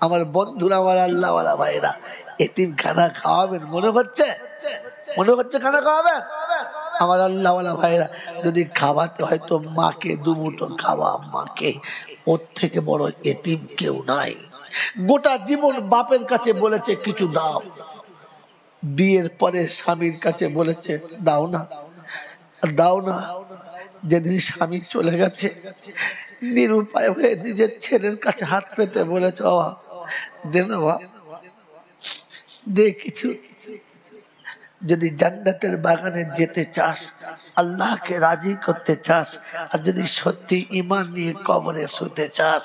আমার বন্ধুরা, আমার আল্লাহওয়ালা ভাইরা, এতিমখানা খাওয়াবেন মনে হচ্ছে? মনে হচ্ছে খানা খাওয়াবেন? আমার আল্লাহওয়ালা ভাইরা, যদি খাওয়াতে হয় তো মাকে দুমুঠো খাওয়া, মাকে। ওর থেকে বড় এতিম কেউ নাই। গোটা জীবন বাপের কাছে বলেছে কিছু দাও, বিয়ের পরে স্বামীর কাছে বলেছে দাও না, দাও না। যেদিন স্বামী চলে গেছে, নিরুপায় হয়ে নিজের ছেলের কাছে হাত পেতে বলেছে, বাবা দে না, বাবা দে কিছু। যদি জান্নাতের বাগানে যেতে চাস, আল্লাহকে রাজি করতে চাস, আর যদি সত্যি ঈমান নিয়ে কবরে শুতে চাস,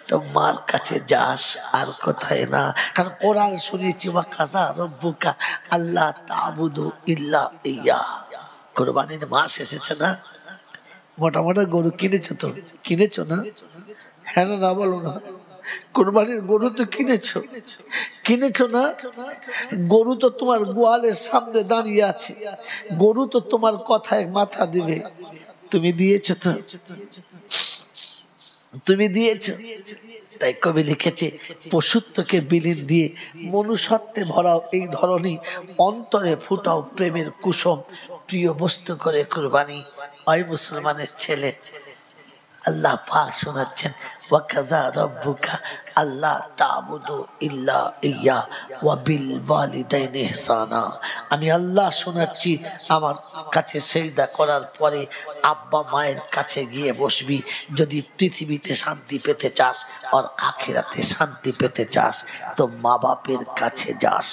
তো মার কাছে যাস, আর কোথায় না। কারণ কোরআন শুনেছি, ওয়া কাযা রাব্বুকা আল্লা তা'বুদু ইল্লা ইয়্যাহ। কুরবানির মাস এসেছে না? মোটা মোটা গরু কিনেছো তো? কিনেছো না? হ্যাঁ না বলো না? কুরবানির গরু তো কিনেছো, কিনেছো না? গরু তো তোমার গোয়ালের সামনে দাঁড়িয়ে আছে, গরু তো তোমার কথায় মাথা দিবে। তুমি দিয়েছো তো? তুমি দিয়েছো। তাই কবি লিখেছে, পশুত্বকে বিলীন দিয়ে মনুষ্যত্বে ভরাও এই ধরনী, অন্তরে ফুটাও প্রেমের কুসুম, প্রিয় বস্তু করে কুরবানি। ওই মুসলমানের ছেলে, আল্লাহ পাক শোনাচ্ছেন, ওয়া কাযা রাব্বুকা আল্লা তা'বুদু ইল্লা ইয়্যাহ ওয়া বিল ওয়ালিদাইনি ইহসানা। আমি আল্লাহ শোনাচ্ছি, আমার কাছে সিজদা করার পরে আব্বা মায়ের কাছে গিয়ে বসবি। যদি পৃথিবীতে শান্তি পেতে চাস আর আখিরাতে শান্তি পেতে চাস, তো মা বাপের কাছে যাস,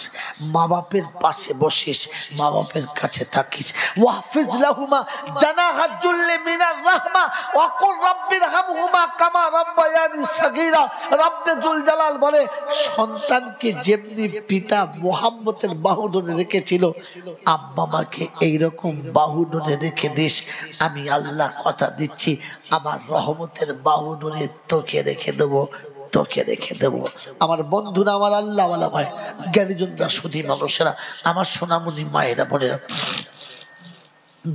মা বাপের পাশে বসিস, মা বাপের কাছে থাকিস। ওয়াহফিজ লাহুমা জানাহাদ যুল্লি মিনার রাহমা ওয়া কুর রাব্বিরহামহুমা কামা রাব্বায়ানি সাগীরা। রব্বে যুল জালাল বলে, সন্তানকে যেমনি পিতা মুহাম্মতের বাহু ধরে রেখেছিল, আব্বা মাকে এইরকম বাহু ধরে রেখে দিস। আমি আল্লাহ কথা দিচ্ছি, আমার রহমতের বাহু ধরে তোকে রেখে দেবো, তোকে রেখে দেবো। আমার বন্ধুরা, আমার আল্লাহওয়ালা ভাই, জ্ঞানীজনরা, সুধী মানুষেরা, আমার সোনামণি মায়েরা, বোনেরা,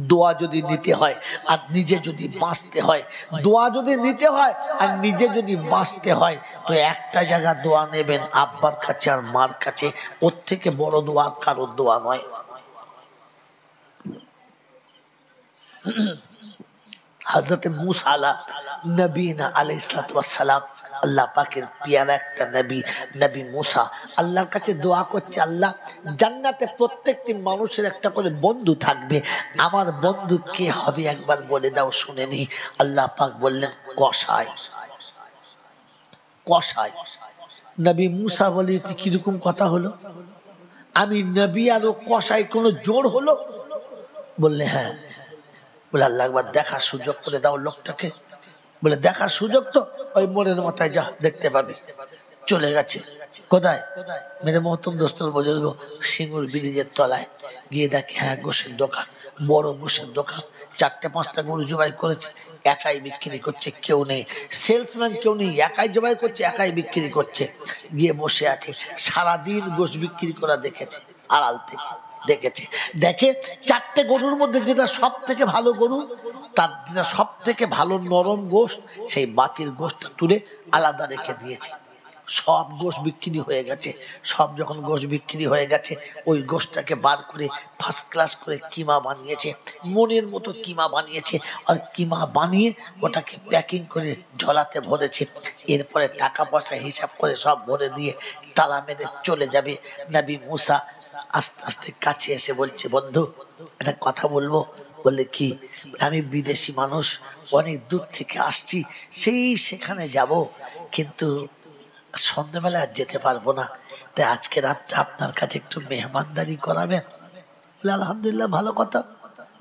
দোয়া যদি নিতে হয় আর নিজে যদি বাঁচতে হয়, দোয়া যদি নিতে হয় আর নিজে যদি বাঁচতে হয়, তো একটা জায়গা দোয়া নেবেন, আব্বার কাছে আর মার কাছে। ওর থেকে বড় দোয়া কারোর দোয়া নয়। হযরত মূসা নবীনা আলাইহিস সালাতু ওয়াস সালাম, আল্লাহ পাকের পিয়ারা একটা নবী, নবী মূসা আল্লাহর কাছে দোয়া করছে, আল্লাহ জান্নাতে প্রত্যেকটি মানুষের একটা করে বন্ধু থাকবে, আমার বন্ধু কে হবে একবার বলে দাও, শুনে নি। আল্লাহ পাক বললেন, কসাই। কসাই। নবী মূসা বলে, কিরকম কথা হলো? আমি নবী আর ও কসাই, কোনো জোর হলো? বললে হ্যাঁ। বলে আল্লাহ একবার দেখার সুযোগ করে দাও লোকটাকে। বলে দেখার সুযোগ তো ওই মোড়ের মাথায় যা, দেখতে পাবি। চলে গেছে। কোথায়? মেরে মহতম দোস্তর বুজুর্গ, সিঙ্গুর ব্রিজের তলায় গিয়ে দেখে, হ্যাঁ গোশের দোকান, বড় গোশের দোকান, 4-5টা গরু জবাই করেছে, একাই বিক্রি করছে, কেউ নেই, সেলসম্যান কেউ নেই, একাই জবাই করছে, একাই বিক্রি করছে। গিয়ে বসে আছে, সারাদিন গোশ বিক্রি করা দেখেছে, আড়াল থেকে দেখেছে। দেখে 4টে গরুর মধ্যে যেটা সব থেকে ভালো গরু, তার যেটা সব থেকে ভালো নরম গোশত, সেই বাতির গোশতটা তুলে আলাদা রেখে দিয়েছে। সব গোশ বিক্রি হয়ে গেছে। সব যখন গোশ বিক্রি হয়ে গেছে, ওই গোশটাকে বার করে ফার্স্ট ক্লাস করে কিমা বানিয়েছে, মনের মতো কিমা বানিয়েছে। আর কিমা বানিয়ে ওটাকে প্যাকিং করে ঝোলাতে ভরেছে। এরপরে টাকা পয়সা হিসাব করে সব ভরে দিয়ে তালা মেরে চলে যাবে। নবী মূসা আস্তে আস্তে কাছে এসে বলছে, বন্ধু একটা কথা বলবো। বলে কি? আমি বিদেশি মানুষ, অনেক দূর থেকে আসছি, সেই সেখানে যাব, কিন্তু সন্ধ্যাবেলা যেতে পারবো না, তাই আজকে রাতটা আপনার কাছে একটু মেহমানদারি করাবেন। আলহামদুলিল্লাহ, ভালো কথা,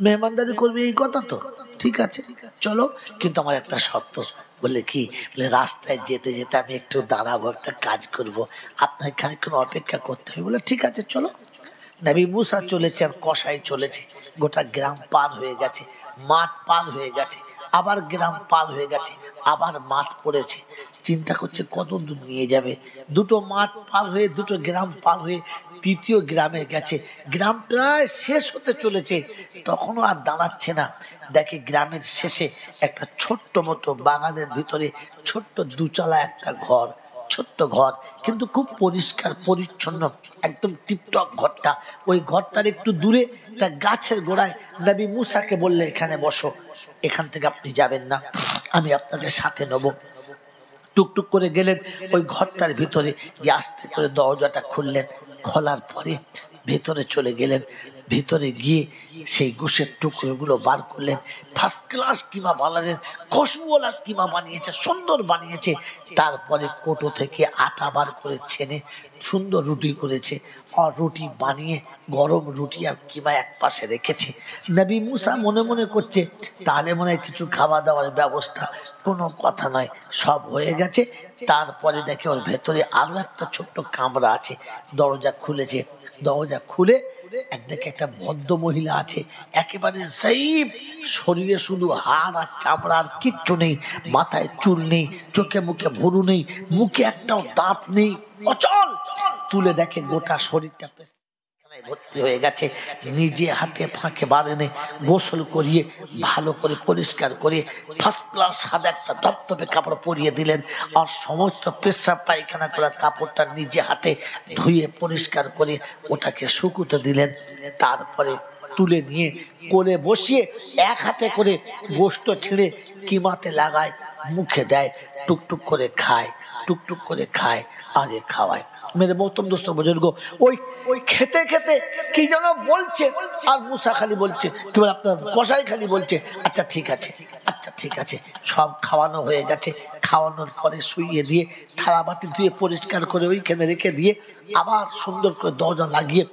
মেহমানদারি করবে এই কথা তো ঠিক আছে, চলো, কিন্তু আমার একটা শর্ত। বলে কি? বলে রাস্তায় যেতে যেতে আমি একটু দাঁড়াবো, একটা কাজ করব, আপনার খানিকক্ষণ অপেক্ষা করতে হবে। বলে ঠিক আছে চলো। নবী মূসা চলেছে আর কসাই চলেছে, গোটা গ্রাম পার হয়ে গেছে, মাঠ পার হয়ে গেছে, আবার গ্রাম পার হয়ে গেছে, আবার মাঠ পড়েছে। চিন্তা করছে কত দূর নিয়ে যাবে। দুটো মাঠ পার হয়ে, দুটো গ্রাম পার হয়ে তৃতীয় গ্রামে গেছে। গ্রাম প্রায় শেষ হতে চলেছে, তখনও আর দাঁড়াচ্ছে না। দেখে গ্রামের শেষে একটা ছোট্ট মতো বাগানের ভিতরে ছোট্ট দুচালা একটা ঘর, ছোট্ট ঘর, কিন্তু খুব পরিষ্কার পরিচ্ছন্ন, একদম টিপটপ ঘরটা। ওই ঘরটার একটু দূরে একটা গাছের গোড়ায় নবী মুসাকে বললে, এখানে বসো, এখান থেকে আপনি যাবেন না, আমি আপনাকে সাথে নেবো। টুকটুক করে গেলেন ওই ঘরটার ভিতরে, আস্তে করে দরজাটা খুললেন, খোলার পরে ভেতরে চলে গেলেন। ভেতরে গিয়ে সেই গোশের টুকরোগুলো বার করলেন। ফার্স্ট ক্লাস কিমা বানালেন, খুশবুওয়ালা কিমা বানিয়েছে, সুন্দর বানিয়েছে। তারপরে কোটো থেকে আটা বার করে ছেনে সুন্দর রুটি করেছে, আর রুটি বানিয়ে গরম রুটি আর কিমা এক পাশে রেখেছে। নবী মুসা মনে মনে করছে, তাহলে মনে হয় কিছু খাওয়া দাওয়ার ব্যবস্থা। কোনো কথা নয়, সব হয়ে গেছে। তারপরে দেখে ওর ভেতরে আরো একটা ছোট্ট কামরা আছে। দরজা খুলেছে, দরজা খুলে একদিকে একটা ভদ্র মহিলা আছে, একেবারে জাইফ, শরীরে শুধু হাড় আর চামড়া, আর কিচ্ছু নেই, মাথায় চুল নেই, চোখে মুখে ভুরু নেই, মুখে একটাও দাঁত নেই, অচল। তুলে দেখে গোটা শরীরটা ভর্তি হয়ে গেছে। নিজে হাতে ফাঁকে বাঁধেনে গোসল করিয়ে ভালো করে পরিষ্কার করে ফার্স্ট ক্লাস সাদা একটা ধপধপে কাপড় পরিয়ে দিলেন, আর সমস্ত পেশাব পায়খানা করা কাপড়টা নিজে হাতে ধুয়ে পরিষ্কার করে ওটাকে শুকুতে দিলেন। তারপরে তুলে নিয়ে কোলে বসিয়ে এক হাতে করে গোশত ছিঁড়ে কিমাতে লাগায়, মুখে দেয়, টুকটুক করে খায়, টুকটুক করে খায়, আগে খাওয়ায়। মেরে মহতরম দোস্ত বুজুর্গ, ওই খেতে খেতে কি যেন বলছে, আর মুসা খালি বলছে, কি বলে আপনার কসাই খালি বলছে, আচ্ছা ঠিক আছে, আচ্ছা ঠিক আছে। সব খাওয়ানো হয়ে গেছে। খাওয়ানোর পরে শুইয়ে দিয়ে থালা বাটি ধুয়ে পরিষ্কার করে ওইখানে রেখে দিয়ে আবার সুন্দর করে দরজা লাগিয়ে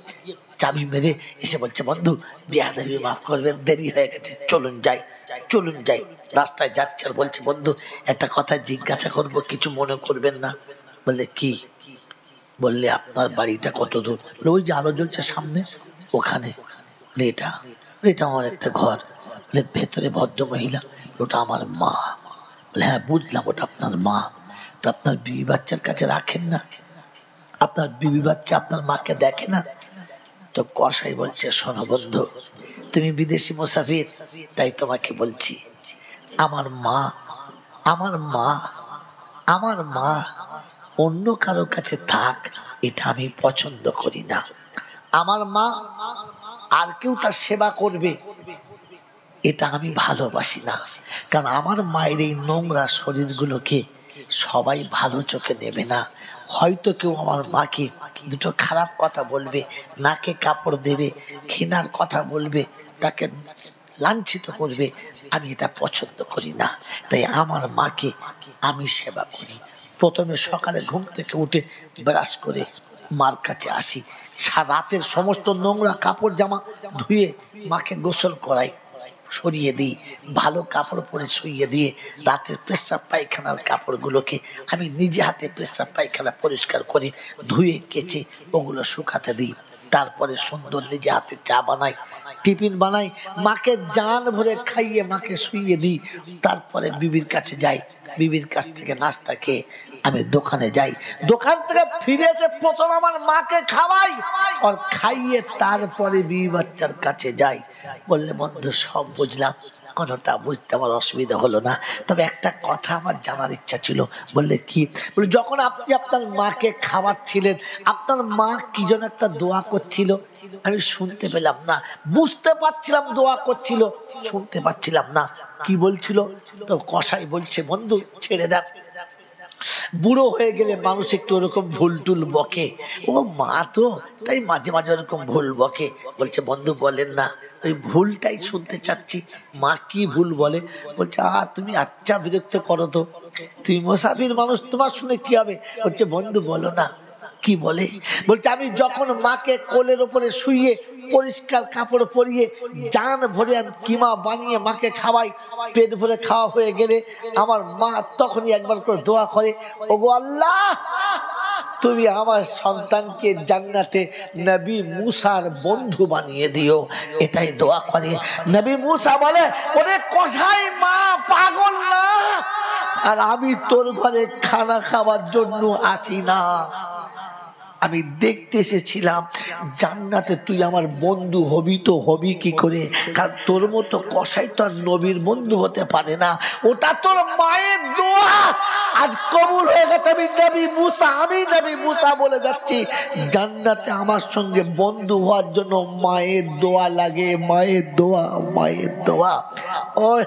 চাবি মেরে এসে বলছে, বন্ধু বেয়াদবি মাফ করবেন, দেরি হয়ে গেছে, চলুন যাই, চলুন যাই। রাস্তায় যাচ্ছে আর বলছে, বন্ধু একটা কথা জিজ্ঞাসা করবো, কিছু মনে করবেন না। বললে কি? বললে আপনার বাড়িটা কত দূর? ওই যে আলো জ্বলছে সামনে, ওখানে। এটা এটা আমার একটা ঘর। বলে ভেতরে ভদ্র মহিলা, ওটা আমার মা। বলে হ্যাঁ বুঝলাম, ওটা আপনার মা। তো আপনার বিবি বাচ্চার কাছে রাখেন না? আপনার বিবি বাচ্চা আপনার মাকে দেখে না? তো কসাই বলছে, শোনো বন্ধু, তুমি বিদেশি মুসাফির, তাই তোমাকে বলছি, আমার মা, আমার মা, আমার মা অন্য কারো কাছে থাক, এটা আমি পছন্দ করি না। আমার মা আর কেউ তার সেবা করবে, এটা আমি ভালোবাসি না। কারণ আমার মায়ের এই নোংরা শরীরগুলোকে সবাই ভালো চোখে নেবে না। হয়তো কেউ আমার মাকে দুটো খারাপ কথা বলবে, নাকে কাপড় দেবে, ঘৃণার কথা বলবে, তাকে লাঞ্ছিত করবে। আমি এটা পছন্দ করি না। তাই আমার মাকে আমি সেবা করি। প্রথমে সকালে ঘুম থেকে উঠে ব্রাশ করে মার কাছে আসি, রাতের সমস্ত নোংরা কাপড় জামা ধুয়ে মাকে গোসল করাই, সরিয়ে দিই, ভালো কাপড় পরে শুইয়ে দিয়ে রাতের পেশাব পায়খানার কাপড়গুলোকে আমি নিজে হাতে পেশাব পায়খানা পরিষ্কার করে ধুয়ে কেচে ওগুলো শুকাতে দিই। তারপরে সুন্দর নিজে হাতে চা বানাই, টিফিন বানাই, মাকে জান ভরে খাইয়ে মাকে শুইয়ে দিই। তারপরে বিবির কাছে যাই, বিবির কাছ থেকে নাস্তা খেয়ে আমি দোকানে যাই, দোকান থেকে ফিরে এসে প্রথম আমার মাকে খাওয়াই, আর খাইয়ে তারপরে বিবি বাচ্চার কাছে যাই। বললে, বন্ধু সব বুঝলাম, কোনোটা বুঝতে আমার অসুবিধা হলো না, তবে একটা কথা আমার জানার ইচ্ছা ছিল। বললে কি? বলে যখন আপনি আপনার মাকে খাওয়াচ্ছিলেন, আপনার মা কি যেন একটা দোয়া করছিল, আমি শুনতে পেলাম না, বুঝতে পারছিলাম দোয়া করছিল, শুনতে পাচ্ছিলাম না কি বলছিল। তো কসাই বলছে, বন্ধু ছেড়ে দেন, বুড়ো হয়ে গেলে মানুষ একটু ওরকম ভুল টুল বকে, ও মা তো তাই মাঝে মাঝে ওরকম ভুল বকে। বলছে, বন্ধু বলেন না, ওই ভুলটাই শুনতে চাচ্ছি, মা কি ভুল বলে? বলছে, তুমি আচ্ছা বিরক্ত করো তো, তুমি মুসাফির মানুষ, তোমার শুনে কি হবে? বলছে, বন্ধু বলো না কি বলে। বলছে, আমি যখন মাকে কোলের উপরে শুইয়ে পরিষ্কার কাপড় পরিয়ে জান ভরে কিমা বানিয়ে মাকে খাওয়াই, পেট ভরে খাওয়া হয়ে গেলে আমার মা তখনই একবার করে দোয়া করে, ওগো আল্লাহ, তুমি আমার সন্তানকে জান্নাতে নবী মুসার বন্ধু বানিয়ে দিও, এটাই দোয়া করে। নবী মুসা বলে, ওরে কসাই, মা পাগল না, আর আমি তোর ঘরে খানা খাওয়ার জন্য আসি না, আমি দেখতে এসেছিলাম জান্নাতে তুই আমার বন্ধু হবি। তো হবি কি করে? কারণ তোর মতো কসাই তো আর নবীর বন্ধু হতে পারে না, ওটা তোর মায়ের দোয়া, আজ কবুল হয়ে গেছে। আমি নবী মুসা বলে যাচ্ছি, জান্নাতে আমার সঙ্গে বন্ধু হওয়ার জন্য মায়ের দোয়া লাগে, মায়ের দোয়া, মায়ের দোয়া। ওই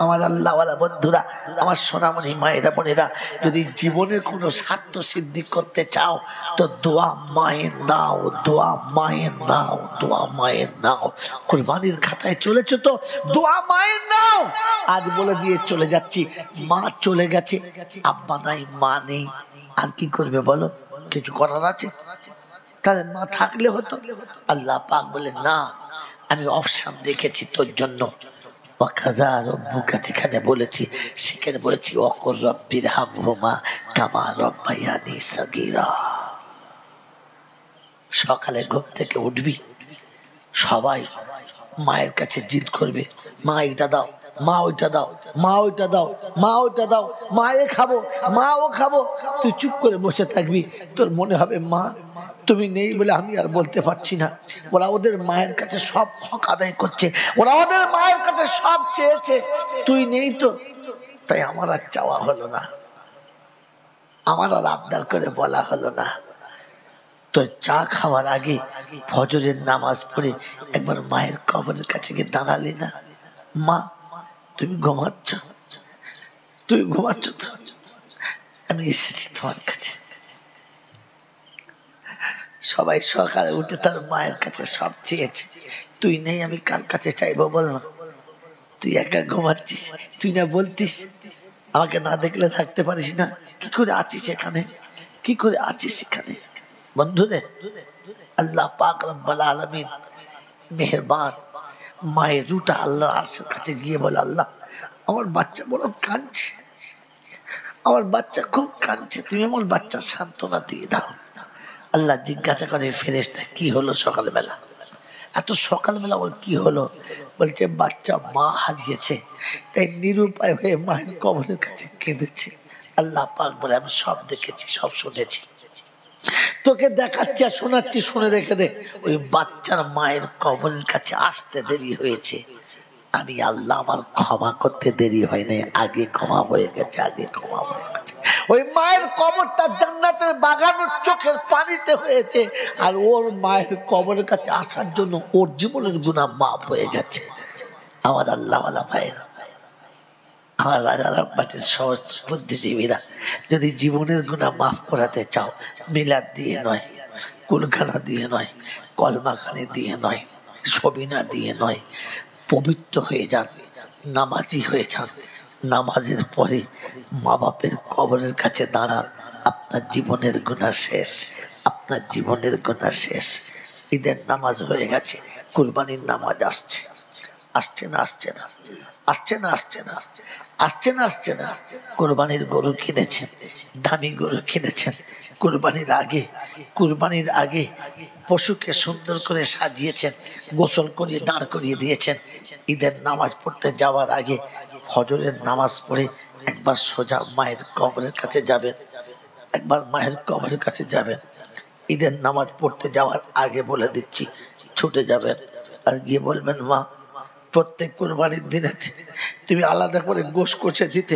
আমার আল্লাহওয়ালা বন্ধুরা, আমার সোনামণি মায়েরা বোনেরা, যদি জীবনের কোনো স্বার্থ সিদ্ধি করতে চাও তো দোয়া মায়ের নাও, দোয়া মায়ের নাও, দোয়া মায়ের নাও। কুরবানির খাতায় চলেছে তো দোয়া মায়ের নাও। আজ বলে দিয়ে চলে যাচ্ছি, মা চলে গেছে, আব্বা নাই, মা নেই, আর কি করবে বলো? কিছু করার আছে? তাহলে মা থাকলে হতো। আল্লাহ পাক বলে না, আমি অপশন রেখেছি তোর জন্য। যেখানে বলেছি সেখানে বলেছি অকর রব্বির হামহুমা কামা রব্বায়ানি সাগীরা। সকালে ঘুম থেকে উঠবি, সবাই মায়ের কাছে জিদ করবে, মা এটা দাও, মা ওইটা দাও, মা ওইটা দাও, মা ওইটা দাও, মা এ খাবো, মা ও খাবো। তুই চুপ করে বসে থাকবি, তোর মনে হবে মা তুমি নেই বলে আমি আর বলতে পারছি না। ওরা ওদের মায়ের কাছে সব হক আদায় করছে, ওরা ওদের মায়ের কাছে সব চেয়েছে, তুই নেই তো। তাই আমার আর চাওয়া হলো না, আমার আর আবদার করে বলা হলো না। তো চা খাওয়ার আগে ফজরের নামাজ পড়ে একবার মায়ের কবরের কাছে গিয়ে দাঁড়ালি না, মা তুমি ঘুমাচ্ছ, তুই ঘুমাচ্ছ তো, আমি এসেছি তোমার কাছে। সবাই সকালে উঠে তার মায়ের কাছে সব চেয়েছে, তুই নেই, আমি কার কাছে চাইবো বল না? তুই একা ঘুমাচ্ছিস, তুই না বলতিস আমাকে না দেখলে থাকতে পারিস না, কি করে আছিস এখানে, কি করে আছিস এখানে? বন্ধুরে, আল্লাহ পাক রব্বুল আলামিন মেহেরবান। মায়ের রুটা আল্লাহর আরশের কাছে গিয়ে বলে, আল্লাহ আমার বাচ্চা বড় কাঁদছে, আমার বাচ্চা খুব কাঁদছে, তুমি আমার বাচ্চা সান্ত্বনা দিয়ে দাও। আল্লাহ জিজ্ঞাসা করে ফেরেশতা, কি হলো সকালবেলা, এত সকালবেলা ওর কি হলো? বলছে বাচ্চা মা হারিয়েছে, তাই নিরুপায় হয়ে মায়ের কবরের কাছে কেঁদেছে। আল্লাহ পাক বলে, আমি সব দেখেছি, সব শুনেছি, তোকে দেখাচ্ছি আর শোনাচ্ছি, শুনে রেখে দে। ওই বাচ্চার মায়ের কবরের কাছে আসতে দেরি হয়েছে, আমি আল্লাহ আমার ক্ষমা করতে দেরি হয় নাই, আগে ক্ষমা হয়ে গেছে, আগে ক্ষমা হয়ে গেছে। ওই মায়ের কবরটা জান্নাতের বাগানের চোখের পানিতে হয়েছে, আর ওর মায়ের কবরের কাছে আসার জন্য ওর জীবনের গুনাহ মাফ হয়ে গেছে। আমার আল্লাহওয়ালা ভাইরা, আমার রাজা রাব্বাটির সমস্ত বুদ্ধিজীবীরা, যদি জীবনের গুনাহ মাফ করাতে চাও, মিলাদ দিয়ে নয়, কুলখানা দিয়ে নয়, কলমাখানি দিয়ে নয়, সবিনা দিয়ে নয়, পবিত্র হয়ে যান, নামাজি হয়ে যান। নামাজের পরে মা বাপের কবরের কাছে দাঁড়ান, আপনার জীবনের গুনাহ শেষ, আপনার জীবনের গুনাহ শেষ। ঈদের নামাজ হয়ে গেছে, কুরবানির নামাজ আসছে, আসছে না আসছে না, আসছে না আসছে না, আসছে না আসছে না। কুরবানির গরু কিনেছেন, দামি গরু কিনেছেন, কুরবানির আগে পশুকে সুন্দর করে সাজিয়েছেন, গোসল করিয়ে দাঁড় করিয়ে দিয়েছেন। ঈদের নামাজ পড়তে যাওয়ার আগে ফজরের নামাজ পড়ে একবার সোজা মায়ের কবরের কাছে যাবেন, একবার মায়ের কবরের কাছে যাবেন। ঈদের নামাজ পড়তে যাওয়ার আগে বলে দিচ্ছি, ছুটে যাবেন আর গিয়ে বলবেন, মা প্রত্যেক কুরবানির দিনে তুমি আলাদা করে গোশ কষে দিতে,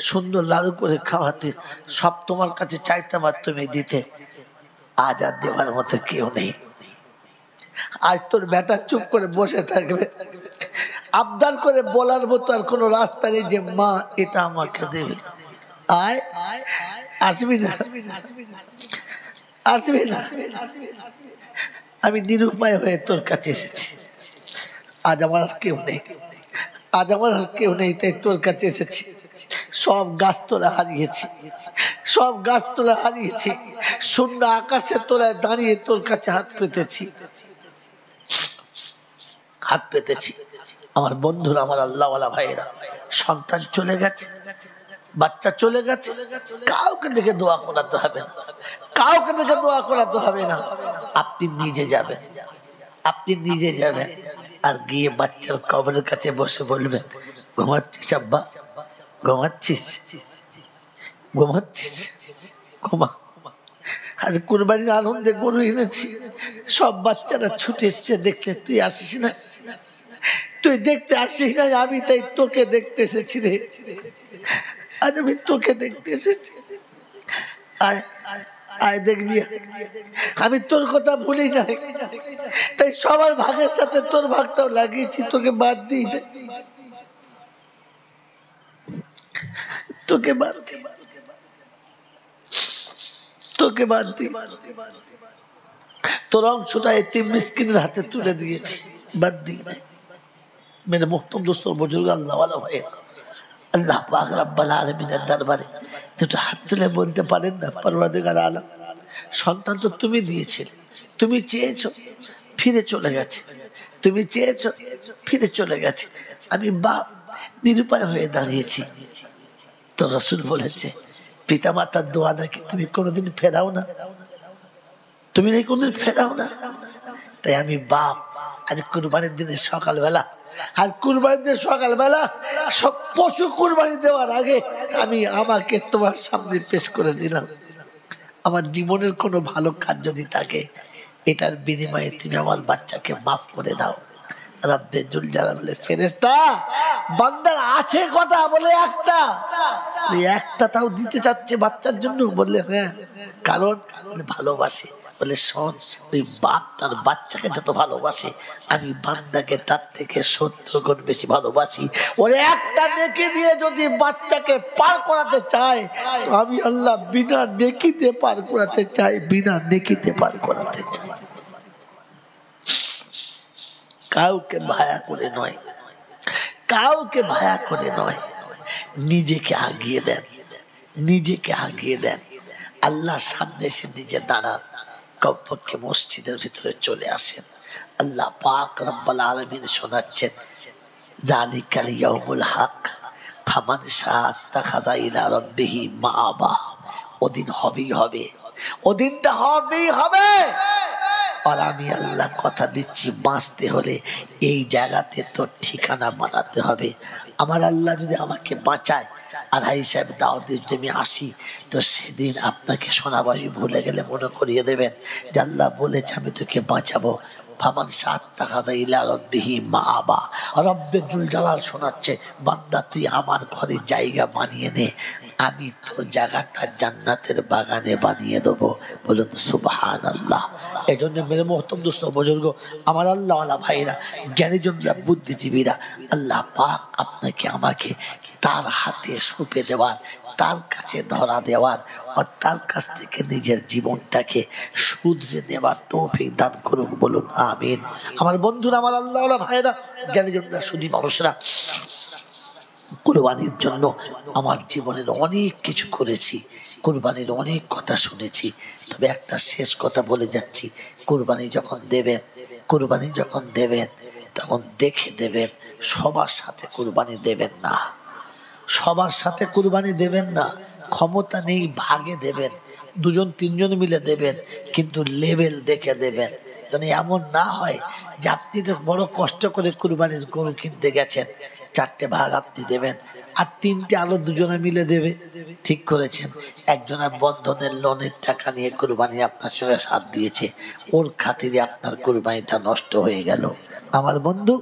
সুন্দর লাড়ু করে খাওয়াতে, সব তোমার কাছে চাইতাম আর তুমি দিতে। আজ আর দেওয়ার মতো কেউ নেই। আজ তোর বেটা চুপ করে বসে থাকবে, আবদার করে বলার মতো আর কোনো রাস্তা নেই যে মা এটা আমাকে দেবে। আয় আসবি না, আসবি না, আমি নিরুপায় হয়ে তোর কাছে এসেছি। আজ আমার আর কেউ নেই, আজ আমার আর কেউ নেই, তাই তোর কাছে এসেছি। সব গাছতলা হারিয়েছি, সব গাছতলা হারিয়েছি, শূন্য আকাশের তলায় দাঁড়িয়ে তোর কাছে হাত পেতেছি, হাত পেতেছি। আমার বন্ধুরা, আমার আল্লাহওয়ালা ভাইয়েরা, সন্তান চলে গেছে, বাচ্চা চলে গেছে, কাউকে দেখে দোয়া করাতে হবে না, কাউকে দেখে দোয়া করাতে হবে না। আপনি নিজে যাবেন, আপনি নিজে যাবেন আর গিয়ে বাচ্চার কবরের কাছে বসে বলবেন, ঘুমাচ্ছিস আব্বা, ঘুমাচ্ছিস, ঘুমাচ্ছিস, ঘুমা। আজ কুরবানির আনন্দে গরু এনেছি, সব বাচ্চারা ছুটে এসছে দেখতে, তুই আসিস না, তুই দেখতে আসিস না, আমি তাই তোকে দেখতে এসেছি রে। আজ আমি তোকে দেখতে এসেছি, আয় আয় দেখবি, আমি তোর কথা ভুলি না, তাই সবার ভাগের সাথে তোর ভাগটাও লাগিয়েছি, তোকে বাদ দিই, তোকে বাদ দিই, তোকে বাদ দিই, তোর অংশটা এতিম মিসকিনের হাতে তুলে দিয়েছি, বাদ দিই না। मेरे मोहतरम दोस्तों बुजुर्ग अल्लाह वाला भाई, अल्लाह पाक रब्बुल आलमीনের দরবারে দুটো হাত তুলে বলতে পারেন না, পরওয়ারদিগার আলম, সন্তান তো তুমি দিয়েছিলে, তুমি চেয়েছো ফিরে চলে গেছে, তুমি চেয়েছো ফিরে চলে গেছে, আমি বাপ নিরুপায় হয়ে দাঁড়িয়েছি। তো রাসূল বলেছে পিতা মাতার দোয়া নাকি তুমি কোনোদিন ফেরাও না, তুমি নাকি কোনোদিন ফেরাও না। তাই আমি বাপ, আজ কুরবানির দিনের সকালবেলা, আজ কুরবানির দিনের সকালবেলা সব পশু কুরবানি দেওয়ার আগে আমি আমাকে তোমার সামনে পেশ করে দিলাম। আমার জীবনের কোনো ভালো কাজ যদি থাকে, এটার বিনিময়ে তুমি আমার বাচ্চাকে মাফ করে দাও। রব্বে জুল জালালে ফেরেশতা বান্দার আছে কথা বলে একটা তাও দিতে চাচ্ছে বাচ্চার জন্য, বললে হ্যাঁ, কারণ ভালোবাসে। বলে শোন, ওই বাপ তার বাচ্চাকে যত ভালোবাসে, আমি বান্দাকে তার থেকে 70 গুণ বেশি ভালোবাসি। ওরে একটা নেকি দিয়ে যদি বাচ্চাকে পার করাতে চায়, তো আমি আল্লাহ বিনা নেকিতে পার করাতে চাই, বিনা নেকিতে পার করাতে চাই। কাউকে ভায়া করে নয়, কাউকে ভায়া করে নয়, নিজেকে আগিয়ে দেন, নিজেকে আগিয়ে দেন। আল্লাহর সামনে এসে নিজে দাঁড়ান, কমপক্ষে মসজিদের ভিতরে চলে আসেন। আল্লাহ পাক রব্বুল আলামিন শোনাচ্ছেন, যালিকাল ইয়াউমুল হক ফামান শাআ ইত্তাখাযা ইলা রাব্বিহি মাআবা। ওদিন হবেই হবে, ওদিনটা হবেই হবে। আর আমি আল্লাহ কথা দিচ্ছি, বাঁচতে হলে এই জায়গাতে তো ঠিকানা বানাতে হবে। আমার আল্লাহ যদি আমাকে বাঁচায় আর হাই সাহেব দাওয়াত দিয়ে যদি আমি আসি, তো সেদিন আপনাকে সোনাবাড়ি ভুলে গেলে মনে করিয়ে দেবেন যে আল্লাহ বলেছে আমি তোকে বাঁচাবো। ফামান শাআ ইত্তাখাযা ইলা রাব্বিহি মাআবা। রব্বে জুল জালাল শোনাচ্ছে, বান্দা তুই আমার ঘরে জায়গা বানিয়ে নে, আমি তোর জায়গাটা জান্নাতের বাগানে বানিয়ে দেবো। বলুন সুবহানাল্লাহ। এই জন্য মেরে মোহতরম দোস্ত বুজুর্গ, আমার আল্লাহ ওয়ালা ভাইরা, জ্ঞানীজনরা, বুদ্ধিজীবীরা, আল্লাহ পাক আপনাকে আমাকে তার হাতে সঁপে দেওয়ার, তার কাছে ধরা দেওয়ার, আর তার কাছ থেকে নিজের জীবনটাকে শুধরে নেওয়ার তৌফিক দান করুন। বলুন আমিন। আমার বন্ধুরা, আমার আল্লাহ ওয়ালা ভাইরা, জ্ঞানীজনরা, সুধী মানুষরা, কুরবানির জন্য আমার জীবনের অনেক কিছু করেছি, কুরবানির অনেক কথা শুনেছি, তবে একটা শেষ কথা বলে যাচ্ছি, কুরবানি যখন দেবেন, কুরবানি যখন দেবেন তখন দেখে দেবেন, সবার সাথে কুরবানি দেবেন না, সবার সাথে কুরবানি দেবেন না। ক্ষমতা নেই ভাগে দেবেন, 2-3 জন মিলে দেবেন, কিন্তু লেভেল দেখে দেবেন, যেন এমন না হয় যে আপনি তো বড় কষ্ট করে কুরবানির গরু কিনতে গেছেন, 4টে ভাগ আপনি দেবেন আর 3টে আলো 2 জনে মিলে দেবে। ঠিক করেছেন, একজনা বন্ধনের লোনের টাকা নিয়ে কুরবানি আপনার সঙ্গে সাথ দিয়েছে, ওর খাতিরে আপনার কুরবানিটা নষ্ট হয়ে গেল। আমার বন্ধু,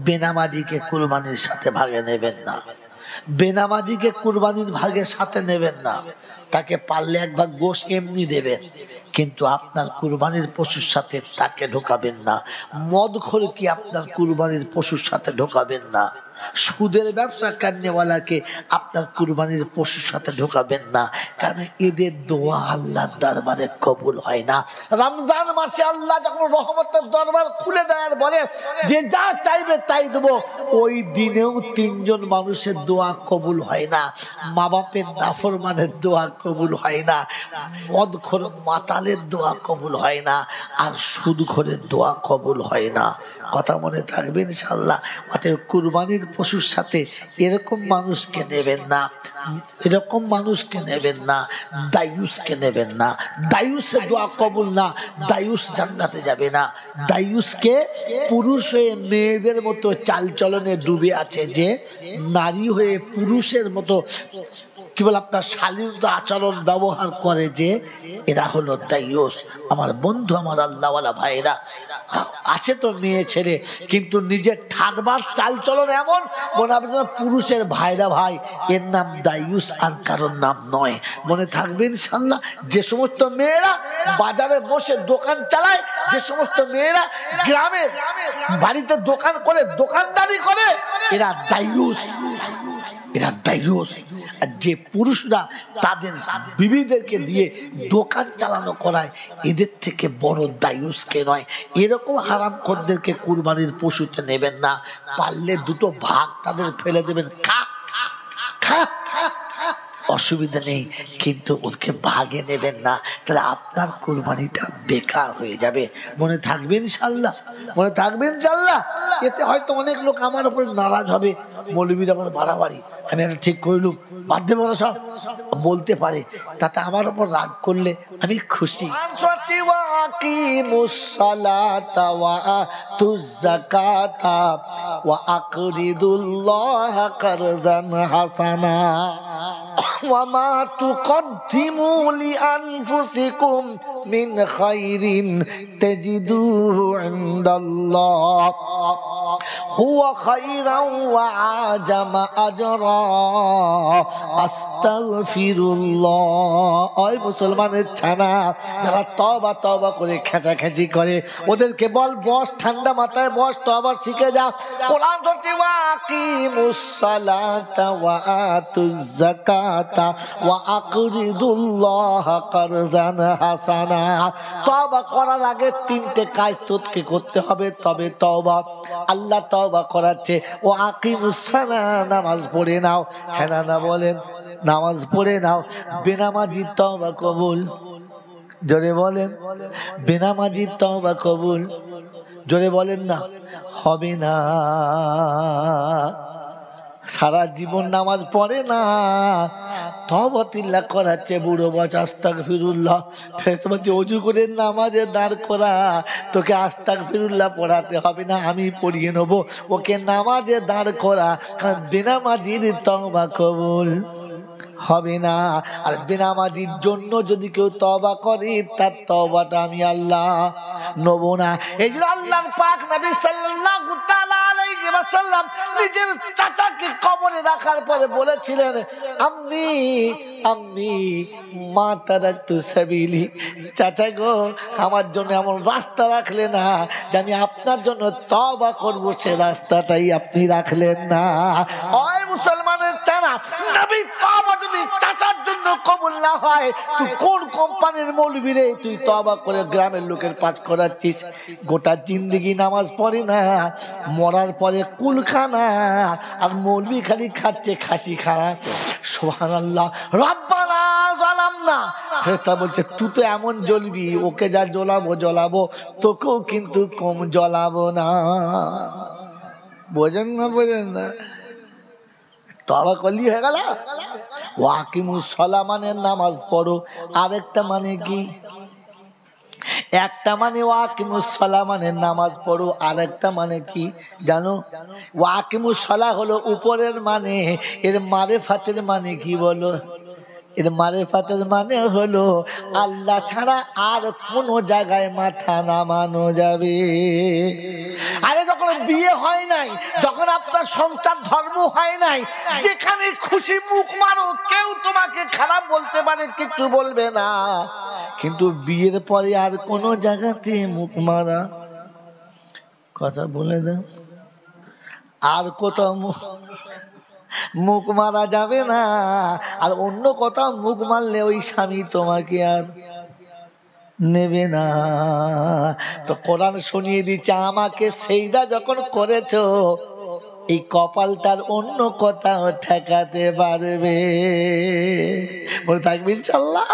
বেনামাজিকে কুরবানির সাথে ভাগে নেবেন না, বেনামাজিকে কুরবানির ভাগের সাথে নেবেন না। তাকে পারলে 1 ভাগ গোশত এমনি দেবেন, কিন্তু আপনার কুরবানির পশুর সাথে তাকে ঢোকাবেন না। মদখোরকে আপনার কুরবানির পশুর সাথে ঢোকাবেন না। সুদের ব্যবসা কান্নেওয়ালাকে আপনার কুরবানির পশুর সাথে ঢোকাবেন না, কারণ এদের দোয়া আল্লাহর দরবারে কবুল হয় না। রমজান মাসে আল্লাহ যখন রহমতের দরবার খুলে দেওয়ার বলে যে যা চাইবে তাই দেবো, ওই দিনেও 3 জন মানুষের দোয়া কবুল হয় না। মা বাপের নাফরমানের দোয়া কবুল হয় না, মদখোর মাতালের দোয়া কবুল হয় না, আর সুদখোরের দোয়া কবুল হয় না। কথা মনে থাকবে ইনশাআল্লাহ। অতএব কুরবানির পশুর সাথে এরকম মানুষকে নেবেন না, এরকম মানুষকে নেবেন না, দায়ুসকে নেবেন না। দায়ুসের দোয়া কবুল না, দায়ুস জান্নাতে যাবে না। দায়ুসকে পুরুষ হয়ে মেয়েদের মতো চালচলনে ডুবে আছে, যে নারী হয়ে পুরুষের মতো কি বলে আপনার শালীন আচরণ ব্যবহার করে, যে এরা হলো দাইয়ুস। আমার বন্ধু, আমার আল্লাহওয়ালা ভাইরা, আছে তো মেয়ে ছেলে, কিন্তু নিজের ঠাটবার চাল চলন এমন মনে হবে যেন পুরুষের ভাইরা ভাই। এর নাম দাইয়ুস, আর কারোর নাম নয়। মনে থাকবে ইনশাল্লাহ। যে সমস্ত মেয়েরা বাজারে বসে দোকান চালায়, যে সমস্ত মেয়েরা গ্রামের বাড়িতে দোকান করে, দোকানদারি করে, এরা দাইয়ুস, এরা দাইয়ুস। আর যে পুরুষরা তাদের বিবিদেরকে দিয়ে দোকান চালানো করায়, এদের থেকে বড় দাইয়ুসকে নয়। এরকম হারামখোরদেরকে কুরবানির পশুতে নেবেন না। পারলে দুটো ভাগ তাদের ফেলে দেবেন, খা খা, অসুবিধা নেই, কিন্তু ওকে ভাগে নেবেন না, তাহলে আপনার কুরবানিটা বেকার হয়ে যাবে। মনে থাকবে ইনশাল্লাহ, মনে থাকবে ইনশাল্লাহ। এতে হয়তো অনেক লোক আমার উপরে নারাজ হবে, মৌলবীর আমার বাড়াবাড়ি, আমি একটা ঠিক করলুম, বাধ্য বলো সব বলতে পারে, তাতে আমার উপর রাগ করলে আমি খুশি। وما تقدموا لأنفسكم من خير تجدوه عند الله هو خيرا وعاجم أجرا أستغفر الله। ওই মুসলমানের ছানা যারা তওবা তওবা করে খেঁচাখেঁচি করে, ওদেরকে বল বস, ঠান্ডা মাথায় বস, তওবা শিখে যা। কোরআন বলছে ওয়াকিমুস সালাতা ওয়া আতুজ যাকাতা ওয়া আকরিদুল্লাহ কারজান হাসানা। তওবা করার আগে তিনটে কাজ তোকে করতে হবে, তবে তওবা। আল্লাহ তওবা করাচ্ছে, ও আকিমুস সালাহ, নামাজ পড়ে নাও। হ্যাঁ না বলেন, নামাজ পড়ে নাও। বেনামাজি তওবা কবুল, জোরে বলেন। বেনামাজি তওবা কবুল, জোরে বলেন না, হবে না। সারা জীবন নামাজ পড়ে না, তওবাতিল্লাহ করাচ্ছে, বুড়ো বয়স আস্তাগফিরুল্লাহ। ফেরেশতা বলছে ওযু করে নামাজে দাঁড় করা, তোকে আস্তাগফিরুল্লাহ পড়াতে হবে না, আমি পড়িয়ে নেবো। ওকে নামাজে দাঁড় করা, কারণ বেনামাজির তওবা কবুল হবে না। আর বেনামাজির জন্য যদি কেউ তওবা করে, তার তওবাটা আমি আল্লাহ নেব না। এই জন্য আল্লাহর পাক নবী সাল্লাল্লাহু তাআলা আলাইহি ওয়াসাল্লাম নিজের চাচাকে কবরে রাখার পরে বলেছিলেন, আম্মি আম্মি মা তারাকতু সাবিলি, চাচা গো আমার জন্য এমন রাস্তা রাখলে না যে আমি আপনার জন্য তওবা করব, সে রাস্তাটাই আপনি রাখলেন না। ওই মুসলমানের চানা, নবী তওবা যদি চাচার জন্য কবুল না হয়, তুই কোন কোম্পানির মৌলবি রে? তুই তওবা করে গ্রামের লোকের পাঁচ করাচ্ছিস, গোটা জিন্দেগি নামাজ পড়ে না, মরার পরে কুলখানা, আর মৌলবি খালি খাচ্ছে খাসি খানা। সুবহানাল্লাহ। রব্বানা যালামনা, ফেরেশতা বলছে তুই তো এমন জ্বলবি, ওকে যা জ্বলাবো তোকেও কিন্তু কম জ্বলাবো না। বোঝেন না, বোঝেন না? তওবা করলি হয়ে গেল। ওয়াকিমুস সালাহ মানে নামাজ পড়ো, আরেকটা মানে কি? একটা মানে ওয়াকিমুস সালাহ মানে নামাজ পড়ো, আরেকটা মানে কি জানো? ওয়াকিমুস সালাহ হলো উপরের মানে, এর মারেফাতের মানে কি বলো? এর মারেফাতের মানে হলো আল্লাহ ছাড়া আর কোন জায়গায় মাথা নামানো যাবে। আরে যখন বিয়ে হয় নাই, যখন আপনার সংসার ধর্ম হয় নাই, যেখানে খুশি মুখ মারো, কেউ তোমাকে খারাপ বলতে পারে, কিছু বলবে না। কিন্তু বিয়ের পরে আর কোন জায়গাতে মুখ মারা, কথা বলে দেন, আর কোথাও মুখ মারা যাবে না। আর অন্য কোথাও মুখ মারলে ওই স্বামী তোমাকে আর নেবে না। তো কোরআন শুনিয়ে দিচ্ছে, আমাকে সেইদা যখন করেছো, এই কপালটার অন্য কোথাও ঠেকাতে পারবে। মনে থাকবে ইনশাল্লাহ।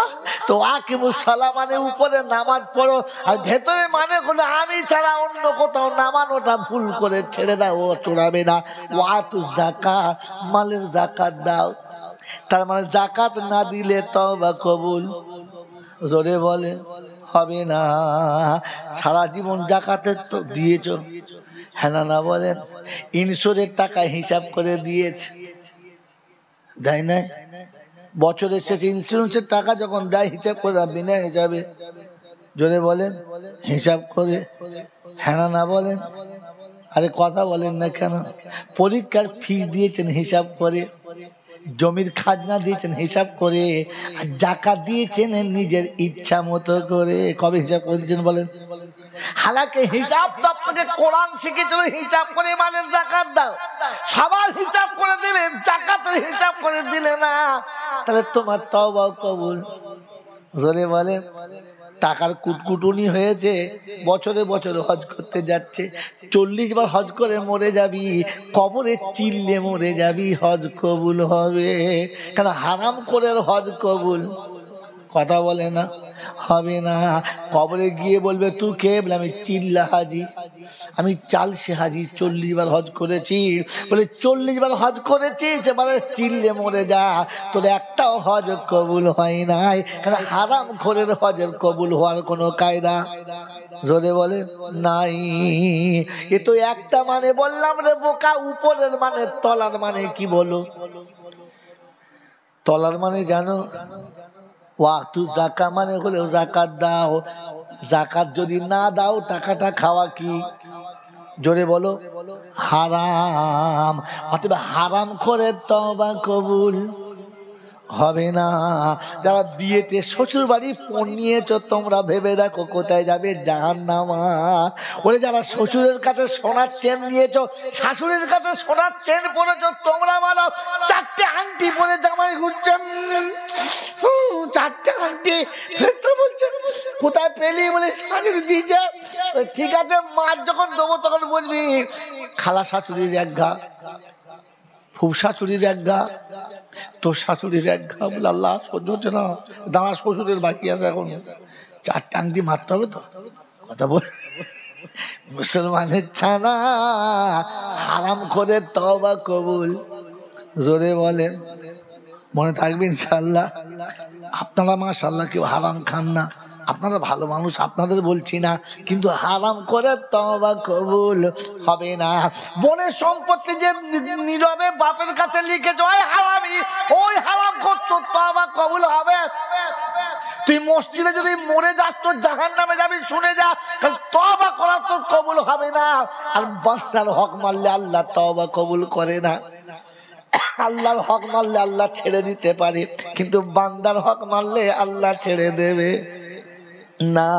তো আকিমুস সালাহ মানে উপরে নামাজ পড়ো, আর ভেতরে মানে হলো আমি ছাড়া অন্য কোথাও নামানোটা ভুল করে ছেড়ে দাও, ও চড়াবে না। ওয়াতু যাকাত, মালের যাকাত দাও। তার মানে যাকাত না দিলে তওবা কবুল, জোরে বলে, হবে না। সারা জীবন যাকাতের তো দিয়েছো, হ্যাঁ না বলেন? ইনশোরের টাকা হিসাব করে দিয়েছে, দেয় না? বছরের শেষে ইন্স্যুরেন্সের টাকা যখন দেয় হিসাব করে বিনা হিসাবে, জোরে বলেন হিসাব করে, হ্যাঁ না বলেন, আরে কথা বলেন না কেন? পরীক্ষার ফিস দিয়েছেন হিসাব করে, জমির খাজনা দিয়েছেন হিসাব করে, আর জাকাত দিয়েছেন নিজের ইচ্ছা মতো করে। কবে হিসাব করে দিয়েছেন বলেন? হালাকে হিসাব তো আপনাকে কোরআন শিখেছিল হিসাব করে মালের জাকাত দাও, সবার হিসাব করে দিলেন, জাকাতের হিসাব করে দিলে না, তাহলে তোমার তওবা কবুল? জোরে বলেন। টাকার কুটকুটুনি হয়েছে, বছরে বছরে হজ করতে যাচ্ছে, 40 বার হজ করে মরে যাবি, কবরে চিল্লে মরে যাবি, হজ কবুল হবে? কেন? হারাম করে হজ কবুল? কথা বলে না, হবে না। কবরে গিয়ে বলবে তুই কে? বলে আমি চিল্লা হাজি, আমি চালসে হাজি, 40 বার হজ করেছি। বলে 40 বার হজ করেছি, এবারে চিল্লে মরে যা, তোর একটাও হজ কবুল হয় নাই। কারণ হারাম খোরের হজের কবুল হওয়ার কোনো কায়দা জোরে বলে নাই। এ তো একটা মানে বললাম রে বোকা, উপরের মানে তলার মানে কি বলো? তলার মানে জানো? ওয়াক্তু যাকা মানে হলো যাকাত দাও, যাকাত যদি না দাও টাকাটা খাওয়া কি? জোরে বলো হারাম। অতএব হারাম করে তওবা কবুল হবে না। যারা বিয়েতে শ্বশুর বাড়ি পণ নিয়েছ, তোমরা ভেবে দেখো কোথায় যাবে? জাহান্নামা। ওরে যারা শ্বশুরের কাছে সোনার চেন নিয়েছো, শাশুড়ির কাছে সোনার চেন পরেছো, তোমরা বলো 4টে আংটি পরে জামাই ঘুরছেন, 4টে আংটি। ফেরেশতা বলছেন কোথায় পেলি? বলে শাশুড়ি দিয়েছে। ঠিক আছে, মাছ যখন দেবো তখন বলবি খালা শাশুড়ির এক ঘা, ফুফ শাশুড়ির এক ঘা, তোর শাশুড়ির এক ঘা। বলে আল্লাহ সহ্য হচ্ছে না, দাঁড়া শ্বশুরের বাকি আছে, এখন 4টে আংটি মারতে হবে তো। কথা বল, মুসলমানের ছানা, হারাম করে তওবা কবুল। জোরে বলেন, মনে থাকবে ইনশাআল্লাহ। আপনারা মাশাআল্লাহ কেউ হারাম খান না, আপনারা ভালো মানুষ, আপনাদের বলছি না, কিন্তু হারাম করে তওবা কবুল হবে না। বোনের সম্পত্তি যে নীরবে বাপের কাছে লিখেছ, ওই হারামি, ওই হারাম করতো, তওবা কবুল হবে? তুই মসজিদে যদি মরে যাস তোর জাহান্নামে যাবি, শুনে যা, কারণ তওবা করা তোর কবুল হবে না। আর বান্দার হক মারলে আল্লাহ তওবা কবুল করে না। আল্লাহর হক মারলে আল্লাহ ছেড়ে দিতে পারে, কিন্তু বান্দার হক মারলে আল্লাহ ছেড়ে দেবে না।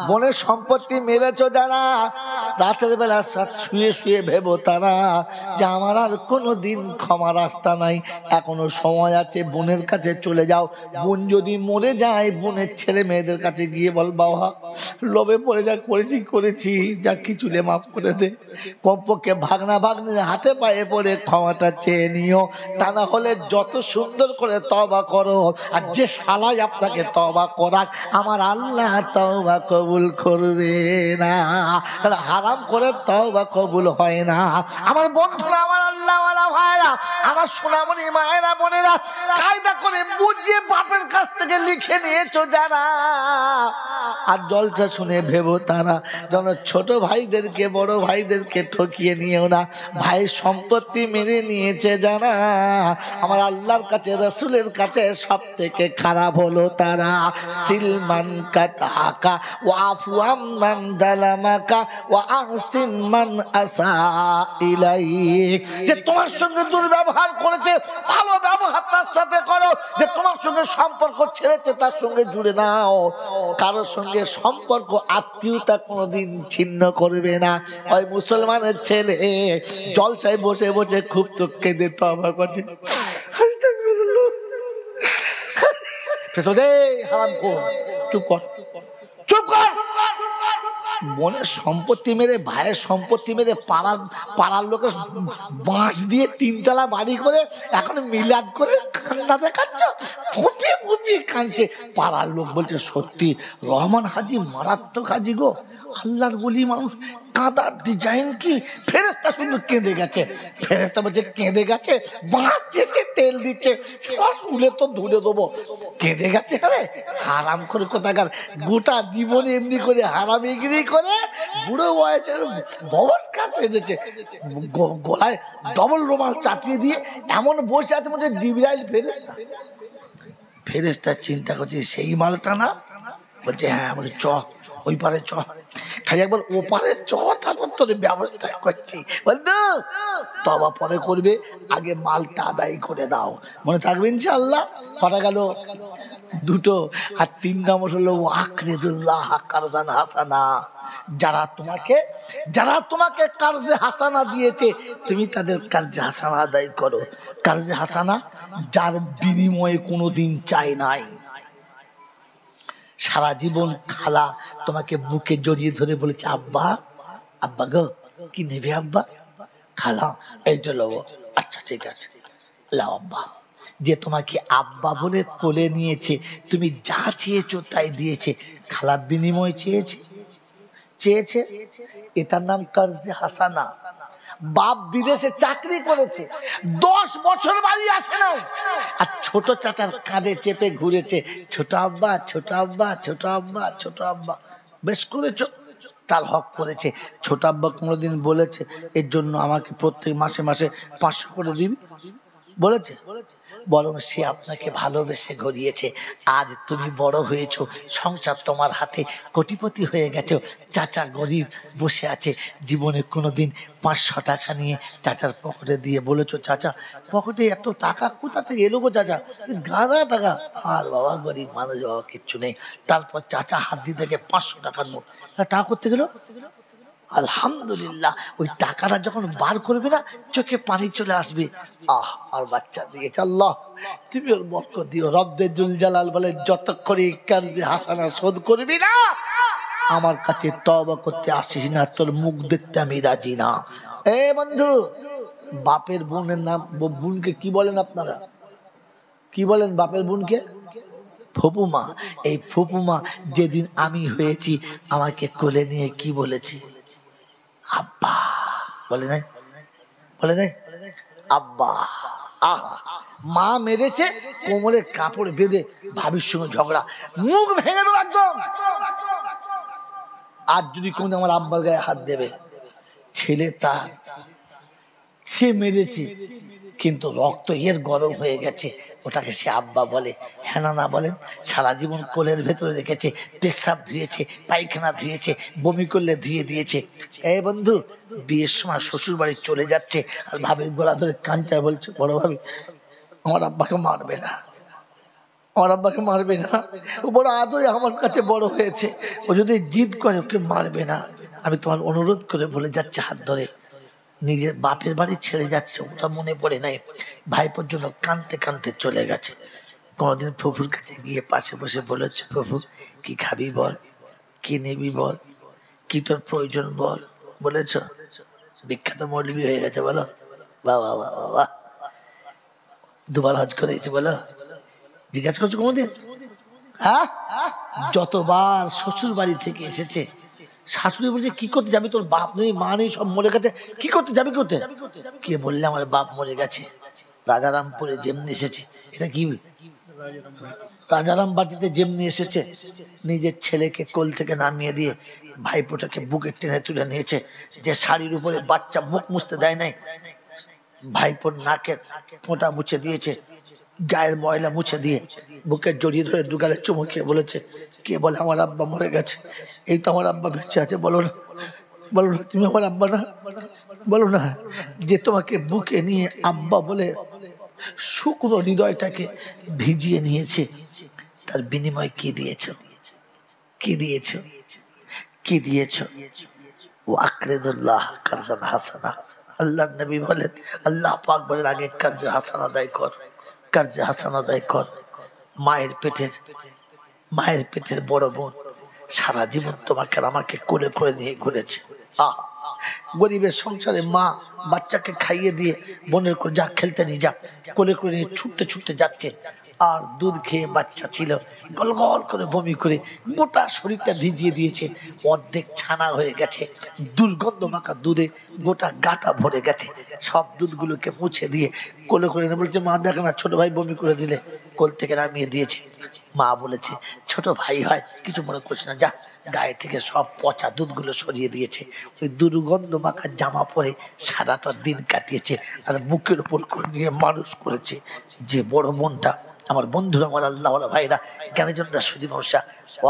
বোনের সম্পত্তি মেরেছ যারা, রাতের বেলা শুয়ে শুয়ে ভেবো তারা যে আমার আর কোনো দিন ক্ষমা রাস্তা নাই, এখনো সময় আছে, বোনের কাছে চলে যাও। বোন যদি মরে যায়, বোনের ছেলে মেয়েদের কাছে গিয়ে বল বাবা লোভে পড়ে যা করেছি, যা কিছুলে মাফ করে দে। কমপক্ষে ভাগনা ভাগ্নির হাতে পায়ে পড়ে ক্ষমাটা চেয়ে নিও, তা না হলে যত সুন্দর করে তওবা করো, আর যে শালাই আপনাকে তওবা করাক, আমার আল্লাহ তওবা কবুল করবে না। তাহলে হারাম করে তওবা কবুল হয় না। আমার বন্ধুরা, আমার আল্লাহওয়ালা ভাইরা, আমার সোনামণি মায়েরা বোনেরা, কায়দা করে বুঝিয়ে বাপের কাছ থেকে লিখে নিয়েছো যারা, আর জলসা শুনে ভেবো তারা, যেন ছোট ভাইদেরকে বড় ভাইদেরকে ঠকিয়ে নিও না। ভাইয়ের সম্পত্তি মেরে নিয়েছে যারা, আমার আল্লাহর কাছে রাসূলের কাছে সব থেকে খারাপ হলো তারা। সিলমান কাতাকা ওয়াফু আম্মান দালামাকা ওয়া আহসিন মান আসা ইলাইক। যে তোমার সঙ্গে দুর্ব্যবহার করেছে, ভালো ব্যবহার তার সাথে করো। যে তোমার সঙ্গে সম্পর্ক ছেড়েছে, তার সঙ্গে জুড়ে নাও। কারোর সঙ্গে সম্পর্ক আত্মীয়তা কোনোদিন ছিন্ন করবে না। ওই মুসলমানের ছেলে জলসায় বসে বসে খুব তো কেঁদে তওবা করছে, চুপ কর, চুপ কর। বোনের সম্পত্তি মেরে, ভাইয়ের সম্পত্তি মেরে, পাড়ার লোকের বাঁশ দিয়ে 3তলা বাড়ি করে এখন মিলাদ করে কান্না দেখাচ্ছ, ফুপিয়ে ফুপিয়ে কাঁদছে। পাড়ার লোক বলছে সত্যি রহমান হাজি মারাত্মক হাজি গো, আল্লাহর বলি মানুষ, কাঁদার ডিজাইন কি। ফেরেশতা শুধু কেঁদে গেছে। ফেরেশতা বলছে কেঁদে গেছে, বাঁশ চেয়েছে, তেল দিচ্ছে, উলে তো ধুলে দেবো, কেঁদে গেছে। আরে হারাম করে কোথাকার, গোটা জীবনে এমনি করে হারামিগিরি করে বুড়ো বয়সে ববস্কা সেজেছে, গলায় ডবল রুমাল চাপিয়ে দিয়ে এমন বসে আছে মধ্যে জিবরাইল ফেরেশতা। ফেরেশতা চিন্তা করছে সেই মালটা না? বলছে হ্যাঁ। বলে চ ওই পারে চ, খালি একবার ও পারে চ, তারপর তোর ব্যবস্থা করছি। বলতো তবা পরে করবে, আগে মালটা আদায় করে দাও। মনে থাকবে ইনশাআল্লাহ। কটা গেল? দুটো। আর 3 নম্বর হলো আকরিদুল্লাহ কারজান হাসানা। যারা তোমাকে কার্জে হাসানা দিয়েছে, তুমি তাদের কার্জে হাসানা আদায় করো। কার্জে হাসানা যার বিনিময়ে কোনোদিন চাই নাই। সারা জীবন খালা তোমাকে বুকে জড়িয়ে ধরে বলেছে আব্বা, আব্বা গো কি নেবে আব্বা? খালা এইটা লবো। আচ্ছা ঠিক আছে লাও আব্বা। যে তোমাকে আব্বা বলে কোলে নিয়েছে, তুমি যা চেয়েছো তাই দিয়েছে। খালা বিনিময় চেয়েছে, এটার নাম কার্জে হাসানা। বাপ বিদেশে চাকরি করেছে, 10 বছর বাড়ি আসে না, আর ছোট চাচার কাঁধে চেপে ঘুরেছে, ছোট আব্বা ছোট আব্বা ছোট আব্বা ছোট আব্বা। বেশ করেছ, তার হক করেছে। ছোট আব্বা কোনোদিন বলেছে এর জন্য আমাকে প্রত্যেক মাসে মাসে 500 করে দিবি? বলেছে? বরং সে আপনাকে ভালোবেসে গড়িয়েছে। আজ তুমি বড় হয়েছো, সংসার তোমার হাতে, কোটিপতি হয়ে গেছো। চাচা গরিব বসে আছে, জীবনে কোনোদিন 500 টাকা নিয়ে চাচার পকেটে দিয়ে বলেছো টাকা পকেটে এত টাকা কোথা থেকে এলো গো চাচা? গাদা টাকা। আর বাবা গরিব মানুষ, বাবা কিচ্ছু নেই। তারপর চাচা হাত দিয়ে থেকে 500 টাকার নোট। টাকা করতে গেল, আলহামদুলিল্লাহ। ওই টাকাটা যখন বার করবে না, চোখে পানি চলে আসবে। আহ, আর বাচ্চা দিয়েছে আল্লাহ, তুমি ওর বরকত দিও। রব্বে জুল জালাল বলে যতক্ষণ কার্জে হাসানা শোধ করবি না, আমার কাছে তওবা করতে আসিস না, তোর মুখ দেখতে আমি রাজি না। এ বন্ধু, বাপের বোনের নাম, বোনকে কি বলেন আপনারা? কি বলেন বাপের বোনকে? ফুপুমা। এই ফুপুমা যেদিন আমি হয়েছি, আমাকে কোলে নিয়ে কি বলেছে? আব্বা বলে নাই? বলে নাই আব্বা? আহা, মা মেরেছে, কোমরে কাপড় বেঁধে ভাবির সঙ্গে ঝগড়া, মুখ ভেঙে দেবো একদম। আর যদি কোন আমার আব্বার গায়ে হাত দেবে, ছেলে তার, সে মেরেছে কিন্তু রক্ত এর গরম হয়ে গেছে, ওটাকে সে আব্বা বলে। হ্যাঁ না বলেন? সারা জীবন কোলের ভেতরে রেখেছে, পেশাব ধুয়েছে, পায়খানা ধুয়েছে, বমি করলে ধুয়ে দিয়েছে। এই বন্ধু, বিয়ের সময় শ্বশুর বাড়ি চলে যাচ্ছে, আর ভাবির গলা ধরে কাঞ্চায় বলছে, বড় ভাবি আমার আব্বাকে মারবে না, আমার আব্বাকে মারবে না, ও বড় আদরে আমার কাছে বড় হয়েছে, ও যদি জিদ করে ওকে মারবে না। আমি তোমার অনুরোধ করে বলে যাচ্ছে হাত ধরে, নিজের বাপের বাড়ি ছেড়ে যাচ্ছে, ওটা মনে পড়ে নাই। ভাইপোর জন্য কাঁদতে কাঁদতে চলে গেছে। কোনোদিন ফুফুর কাছে গিয়ে পাশে বসে বলেছে, ফুফু কি খাবি বল, কি নিবি বল, কি তোর প্রয়োজন বল? বলেছ? বিখ্যাত মৌলবি হয়ে গেছে বলো। বাবা বাবা বাবা, 2 বার হজ করেছে বলো। জিজ্ঞাসা করছো কোনোদিন? হ্যাঁ, যতবার শ্বশুর বাড়ি থেকে এসেছে, শাশুড়ি বলছে কি করতে যাবি, তোর বাপ নেই মা নেই, সব মরে গেছে, কি করতে যাবি? করতে কে বললে আমার বাপ মরে গেছে? রাজারামপুরে যেমনি এসেছে, এটা কি রাজারাম বাটিতে যেমনি এসেছে, নিজের ছেলেকে কোল থেকে নামিয়ে দিয়ে ভাইপোটাকে বুকে টেনে তুলে নিয়েছে। যে শাড়ির উপরে বাচ্চা মুখ মুছতে দেয় নাই, ভাইপোর নাকের ফোঁটা মুছে দিয়েছে, গায়ের ময়লা মুছে দিয়ে বুকে জড়িয়ে ধরে 2 গালে চুমু খেয়ে বলেছে, কে বলে আমার আব্বা মরে গেছে? এই তো আমার আব্বা বেঁচে আছে, বলো না, বলো না তুমি আমার আব্বা না? বলো না যে তোমাকে বুকে নিয়ে আব্বা বলে শুকনো হৃদয়টাকে ভিজিয়ে নিয়েছে, তার বিনিময় কি দিয়েছ? কি দিয়েছ? কি দিয়েছ? ও আকরিদুল্লাহ কারজান হাসানা। আল্লাহ নবী বলেন, আল্লাহ পাক বলেন আগে কার্জে হাসানা আদায় কর, কার্জে হাসানা আদায় কর। মায়ের পেটের বড় বোন সারা জীবন তোমাকে আমাকে কোলে করে নিয়ে ঘুরেছে। গরিবের সংসারে মা বাচ্চাকে খাইয়ে দিয়ে বোনের করে যা খেলতে নিয়ে যা, কোলে করে নিয়ে ছুটতে ছুটতে যাচ্ছে, আর দুধ খেয়ে বাচ্চা ছিল, গল গল করে বমি করে গোটা শরীরটা ভিজিয়ে দিয়েছে, অর্ধেক ছানা হয়ে গেছে, দুর্গন্ধ মাখা দুধে গোটা গাটা ভরে গেছে। সব দুধগুলোকে মুছে দিয়ে কোলে করে এনে বলছে, মা দেখো না ছোট ভাই বমি করে দিলে, কোল থেকে নামিয়ে দিয়েছে। মা বলেছে, ছোট ভাই হয় কিছু মনে করছে না, যা, গায়ে থেকে সব পচা দুধগুলো সরিয়ে দিয়েছে। ওই দুর্গন্ধ মাখা জামা পরে সারাটা দিন কাটিয়েছে, আর বুকের উপর করে নিয়ে মানুষ করেছে। যে বড় বোনটা আমার বন্ধুরা, আমার আল্লাহ ভাইরা, জ্ঞানীজনরা, সুদী মশা,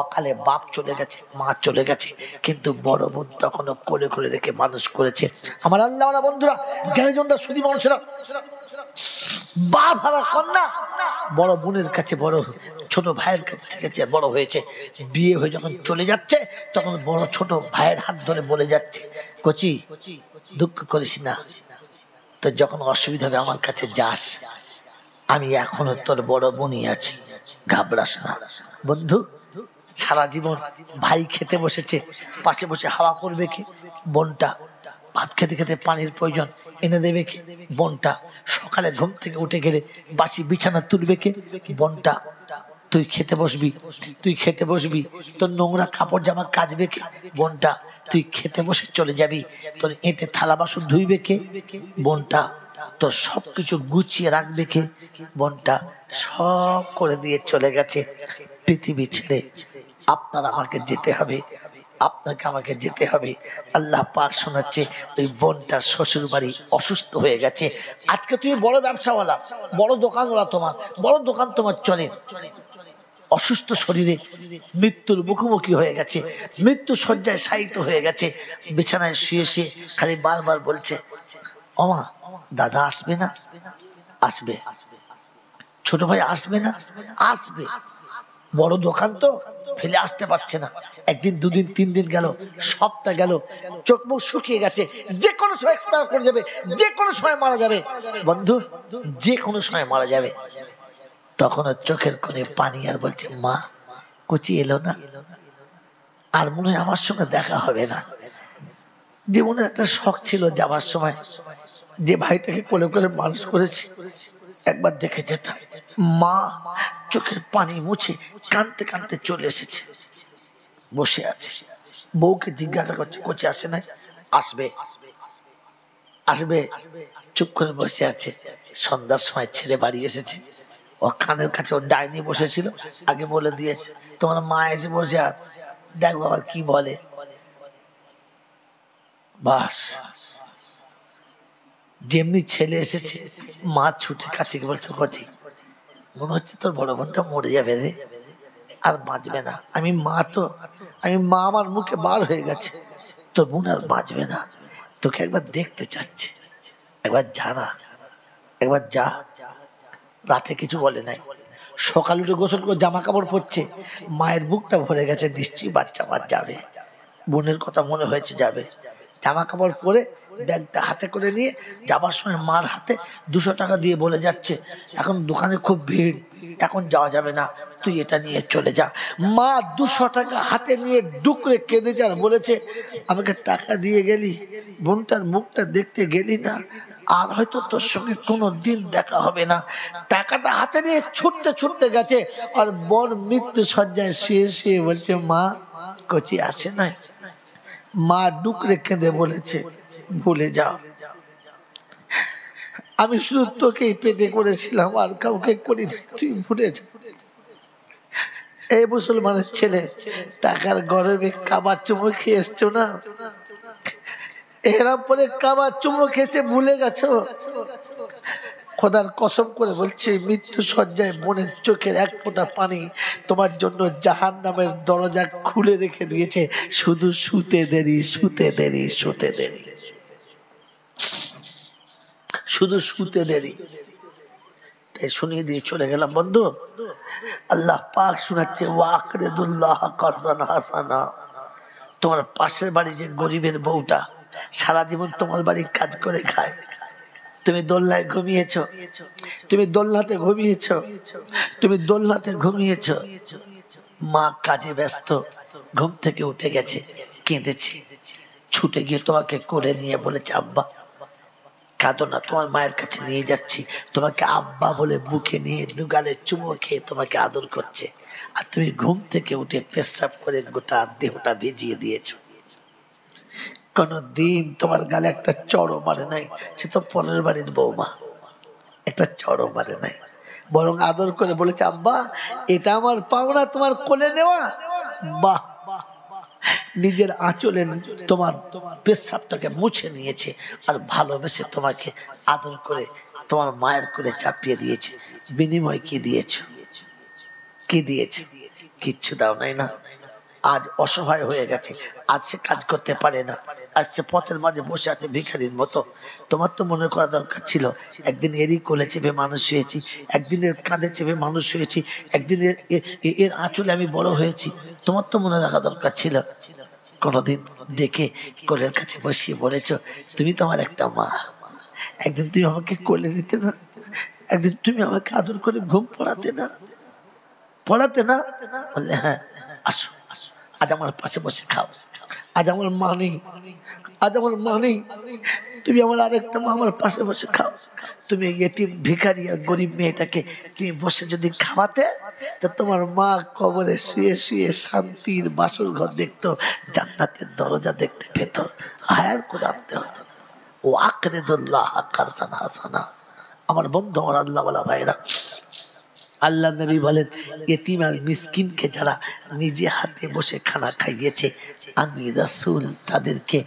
অকালে বাপ চলে গেছে, মা চলে গেছে, কিন্তু বড় বোন তখনও কোলে করে রেখে মানুষ করেছে। আমার আল্লাহ বন্ধুরা, জ্ঞানীজনরা, সুদী মানুষেরা, বাপ হারা কন্যা বড় বোনের কাছে, বড় ছোট ভাইয়ের কাছ থেকে বড় হয়েছে, বিয়ে হয়ে যখন চলে যাচ্ছে তখন বড় ছোট ভাইয়ের হাত ধরে বলে যাচ্ছে, কচি দুঃখ করিস না, তো যখন অসুবিধা হবে আমার কাছে যাস, আমি এখনো তোর বড় বোনই আছি, ঘাবড়াস না। বন্ধু, সারা জীবন ভাই খেতে বসেছে, পাশে বসে হাওয়া করবে কে? বোনটা। ভাত খেতে খেতে পানির প্রয়োজন, এনে দেবে কে? বোনটা। সকালে ঘুম থেকে উঠে গেলে বাসি বিছানা তুলবে কে? বোনটা। তুই খেতে বসবি, তোর নোংরা কাপড় জামা কাচবে কে? বোনটা। তুই খেতে বসে চলে যাবি, তোর এঁটে থালা বাসন ধুইবে কে? বোনটা। তোর সবকিছু গুছিয়ে রাখবে কে? বোনটা। সব করে দিয়ে চলে গেছে পৃথিবী ছেড়ে। আপনার আমাকে যেতে হবে, আপনাকে আমাকে যেতে হবে। আল্লাহ পাক শোনাচ্ছে, ওই বোনটার শ্বশুর বাড়ি অসুস্থ হয়ে গেছে। আজকে তুমি বড় ব্যবসাওয়ালা, বড় দোকানওয়ালা, তোমার বড় দোকান তোমার চলে, অসুস্থ শরীরে মৃত্যুর মুখোমুখি হয়ে গেছে, মৃত্যু শয্যায় শায়িত হয়ে গেছে, বিছানায় শুয়ে শুয়ে খালি বারবার বলছে, ওমা দাদা আসবে না? আসবে। ছোট ভাই আসবে না? আসবে। বড় দোকান তো ফেলে আসতে পারছে না। একদিন, দুদিন, 3 দিন গেল, সপ্তাহ গেল, চোখ মুখ শুকিয়ে গেছে, যে কোনো সময় এক্সপায়ার করে যাবে, যে কোনো সময় মারা যাবে। বন্ধু, যে কোনো সময় মারা যাবে। তখন চোখের কোণে পানি, আর বলছে, মা কচি এলো না, আর মনে হয় আমার সঙ্গে দেখা হবে না। জীবনের একটা শখ ছিল যাবার সময়, যে ভাইটাকে কোলে করে মানুষ করেছি, একবার দেখে যেতাম। মা চোখের পানি মুছে কাঁদতে কাঁদতে চলে এসেছে, বসে আছে। বউকে জিজ্ঞাসা করছে, কচি আসে না? আসবে, আসবে। চুপ করে বসে আছে। সন্ধ্যার সময় ছেলে বাড়ি এসেছে, ও কানের কাছে ওর ডাইনি বসেছিল, আগে বলে দিয়েছে, তোমার মা এসে বসে আছে, দেখো আবার কি বলে। বাস, যেমনি ছেলে এসেছে, মা ছুটে কাছে বলছে, কচি মনে হচ্ছে তোর বড় বোনটা মরে যাবে রে, আর বাঁচবে না। আমি মা আমার মুখে বার হয়ে গেছে, তোর বোন আর বাঁচবে না, তোকে একবার দেখতে চাচ্ছে, একবার জানা, একবার যা। রাতে কিছু বলে নাই, সকাল উঠে গোসল করে জামা কাপড় পরছে, মায়ের বুকটা ভরে গেছে, নিশ্চয়ই বাচ্চা মার যাবে, বোনের কথা মনে হয়েছে যাবে। জামা কাপড় পরে ব্যাগটা হাতে করে নিয়ে যাবার সময় মার হাতে 200 টাকা দিয়ে বলে যাচ্ছে, এখন দোকানে খুব ভিড়, এখন যাওয়া যাবে না, তুই এটা নিয়ে চলে যা। মা 200 টাকা হাতে নিয়ে ডুকরে কেঁদে যান, বলেছে, আমাকে টাকা দিয়ে গেলি, বোনটার মুখটা দেখতে গেলি না, আর হয়তো তোর সঙ্গে কোনো দিন দেখা হবে না। টাকাটা হাতে নিয়ে ছুটতে ছুটতে গেছে, আর বর মৃত্যু শয্যায় শুয়ে শুয়ে বলছে, মা কচি আসে না? মা ডুকরে কেঁদে বলেছে, ভুলে যাও, আমি শুধু তোকেই পেটে করেছিলাম, আর কাউকে করিনি, তুই ভুলে যা। এই মুসলমানের ছেলে, টাকার গরমে কাবার চুমো খেয়ে এসছো না, এরাম পরে কাবার চুমো খেয়েছে, ভুলে গেছো। খোদার কসম করে বলছে, মৃত্যু শয্যায় বোনের চোখের এক ফোঁটা পানি তোমার জন্য জাহান্নামের দরজা খুলে রেখে দিয়েছে, শুধু শুতে দেরি, শুতে দেরি, শুতে দেরি, শুধু শুতে দেরি। তাই শুনিয়ে দিয়ে চলে গেলাম। বন্ধু, আল্লাহ পাক শোনাচ্ছে, ওয়াকরিদুল্লাহ কারদান হাসানা। তোমার পাশের বাড়ি যে গরিবের বউটা সারা জীবন তোমার বাড়ির কাজ করে খায়, তুমি দোলনায় ঘুমিয়েছ, তুমি দোলনাতে ঘুমিয়েছ, তুমি দোলনাতে ঘুমিয়েছ, মা কাজে ব্যস্ত, ঘুম থেকে উঠে গেছে, কেঁদেছে, ছুটে গিয়ে তোমাকে করে নিয়ে বলেছে, আব্বা কাঁদো না, তোমার মায়ের কাছে নিয়ে যাচ্ছি। তোমাকে আব্বা বলে বুকে নিয়ে দুগালে চুমো খেয়ে তোমাকে আদর করছে, আর তুমি ঘুম থেকে উঠে পেশাব করে গোটা দেহটা ভিজিয়ে দিয়েছ। কোনদিন তোমার গালে একটা চড়ও মারে নাই, সে তো পরের বাড়ির বৌমা, একটা চড়ও মারে নাই, বরং আদর করে বলেছে, আব্বা এটা আমার পাওনা, তোমার কোলে নেওয়া। বাহ, নিজের আঁচলে তোমার পেশাবটাকে মুছে নিয়েছে, আর ভালোবেসে তোমাকে আদর করে তোমার মায়ের কোলে চাপিয়ে দিয়েছে, বিনিময় কি দিয়েছো? কি দিয়েছে? কিচ্ছু দাও নাই না। আজ অসহায় হয়ে গেছে, আজ সে কাজ করতে পারে না, আজ সে পথের মাঝে বসে আছে ভিখারির মতো। তোমার তো মনে করা দরকার ছিল, একদিন এরই কোলে চেপে মানুষ হয়েছি, একদিন এর কাঁধে চেপে মানুষ হয়েছি, একদিন এর আঁচলে আমি বড় হয়েছি। তোমার তো মনে রাখা দরকার ছিল। কোনোদিন দেখে কোলের কাছে বসিয়ে বলেছ, তুমি তো আমার একটা মা, একদিন তুমি আমাকে কোলে নিতে না, একদিন তুমি আমাকে আদর করে ঘুম পড়াতে না, পড়াতে না? বললে হ্যাঁ, আসো আসো, আজ আমার পাশে বসে খাও। আজ আমার মা নেই, আজ আমার মা নেই, তুমি আমার আরেকটা মা, আমার পাশে বসে খাও। তুমি এতিম ভিখারি আর গরিব মেয়েটাকে তুমি বসে যদি খাওয়াতে, তা তোমার মা কবরে শুয়ে শুয়ে শান্তির বাসর ঘর দেখতো, জান্নাতের দরজা দেখতে পেত, হায়ার করে আনতে হতো না। ও আকরিদুল্লাহ কারসান হাসানা। আমার বন্ধু, আমার আল্লাহ ওয়ালা ভাইরা, আল্লাহ নবী বলেন, এতিম আর মিসকিনকে যারা নিজে হাতে বসে খানা খাইয়েছে, আমি রাসূল তাদেরকে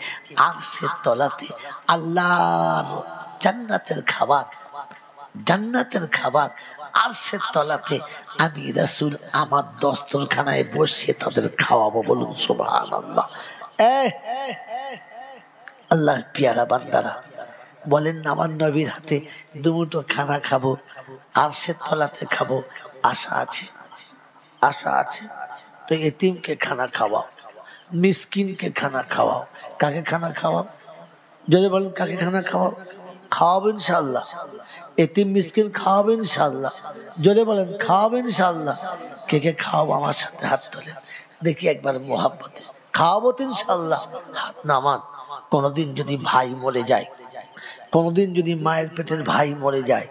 আরশের তলাতে আল্লাহর জান্নাতের খাবার, জান্নাতের খাবার আরশের তলাতে আমি রাসূল আমার দস্তরখানায় বসে তাদের খাওয়াবো। বলুন সুবহানাল্লাহ। আল্লাহর পিয়ারা বান্দারা বলেন, আমার নবীর হাতে দুমুঠো খানা খাবো, আরশের তলাতে খাবো, আশা আছে, আশা আছে। তো এতিমকে খানা খাওয়াও, মিসকিনকে খানা খাওয়াও। কাকে খানা খাওয়াও? যদি বলেন কাকে খানা খাওয়াও? খাওয়াবো ইনশাআল্লাহ। এতিম মিসকিন খাওয়াবো ইনশাআল্লাহ। যদি বলেন খাওয়াবো ইনশাআল্লাহ। কে কে খাওয়াবো আমার সাথে হাত তোলে দেখি একবার মোহাব্বতে। খাওয়াবো তো ইনশাআল্লাহ, হাত নামান। কোনোদিন যদি ভাই মরে যায়, কোনোদিন যদি মায়ের পেটের ভাই মরে যায়,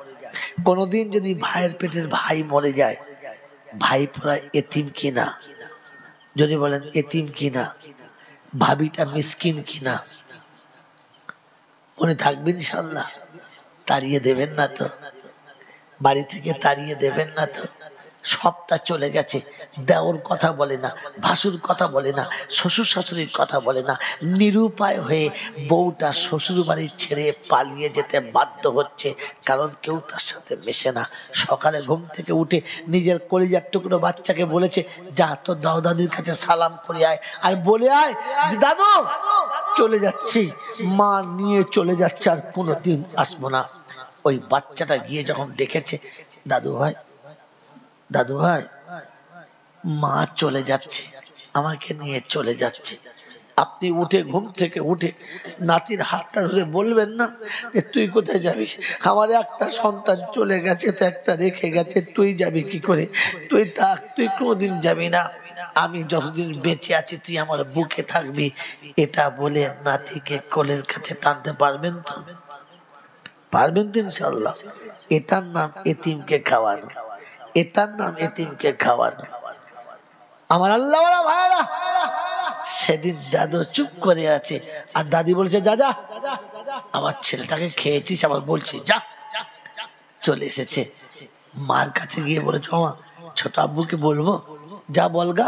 কোনোদিন যদি ভাইয়ের পেটের ভাই মরে যায়, ভাই পড়া এতিম কিনা? যদি বলেন এতিম কিনা, ভাবিটা মিসকিন কিনা? মনে থাকবে ইনশাআল্লাহ? তাড়িয়ে দেবেন না তো? বাড়ি থেকে তাড়িয়ে দেবেন না তো? সপ্তাহ চলে গেছে, দেওর কথা বলে না, ভাসুর কথা বলে না, শ্বশুর শাশুড়ির কথা বলে না, নিরুপায় হয়ে বউটা শ্বশুর বাড়ি ছেড়ে পালিয়ে যেতে বাধ্য হচ্ছে, কারণ কেউ তার সাথে মেশে না। সকালে ঘুম থেকে উঠে নিজের কলিজার টুকরো বাচ্চাকে বলেছে, যা তোর দাদু দাদির কাছে সালাম করে আয়, আর বলে আয় দাদু চলে যাচ্ছি, মা নিয়ে চলে যাচ্ছে, আর কোনোদিন আসবো না। ওই বাচ্চাটা গিয়ে যখন দেখেছে, দাদু ভাই, দাদু ভাই, মা চলে যাচ্ছে, আমাকে নিয়ে চলে যাচ্ছে। আপনি উঠে ঘুম থেকে উঠে নাতির হাতটা ধরে বলবেন না যে তুই কোথায় যাবি? আমার একটা সন্তান চলে গেছে, তো একটা রেখে গেছে, তুই যাবি কি করে? তুই থাক, তুই কোনোদিন যাবি না, আমি যতদিন বেঁচে আছি তুই আমার বুকে থাকবি। এটা বলে নাতিকে কোলের কাছে টানতে পারবেন তো? পারবেন তো ইনশাআল্লাহ? এটার নাম এতিমকে খাওয়ানো, এটার নাম এতিমকে খাওয়ানো। আমার আল্লাহ ওয়ালা ভাইরা, সেদিন দাদু চুপ করে আছে, আর দাদি বলছে, যা যা, আমার ছেলেটাকে খেয়েছিস, আবার বলছি যা। চলে এসেছে, মার কাছে গিয়ে বলেছে, মা ছোট আব্বুকে বলবো? যা বলগা।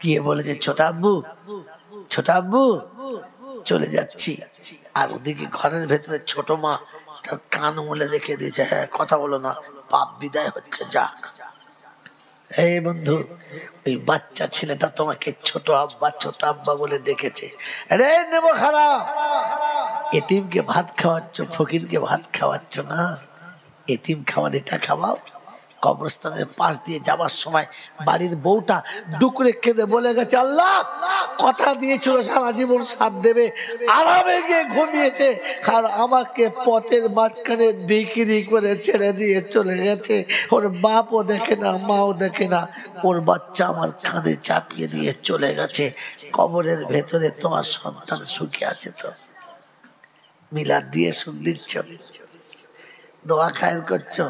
গিয়ে বলেছে, ছোট আব্বু, ছোট আব্বু, চলে যাচ্ছি। আর ওদিকে ঘরের ভেতরে ছোট মা তার কান মুলে রেখে দিয়েছে, হ্যাঁ কথা বলো না, পাপ বিদায় হচ্ছে, যাক। এই বন্ধু, ওই বাচ্চা ছেলেটা তোমাকে ছোট আব্বা, ছোট আব্বা বলে ডেকেছে। আরে নেব খারাপ, এতিমকে ভাত খাওয়াচ্ছ, ফকিরকে ভাত খাওয়াচ্ছ না। এতিম খাওয়ার এটা খাওয়াও। কবরস্থানের পাশ দিয়ে যাবার সময় বাড়ির বউটা ডুকরে কেঁদে বলে গেছে, আল্লাহ কথা দিয়েছিল সারা জীবন সাথ দেবে, আরামে গিয়ে ঘুমিয়েছে, আর আমাকে পথের মাঝখানে বিক্রি করে ছেড়ে দিয়ে চলে গেছে। ওর বাপও দেখে না, মাও দেখে না, ওর বাচ্চা আমার কাঁধে চাপিয়ে দিয়ে চলে গেছে। কবরের ভেতরে তোমার সন্তান সুখে আছে তো? মিলাদ দিয়ে সুখ দিচ্ছ, দোয়া খায়ের করছো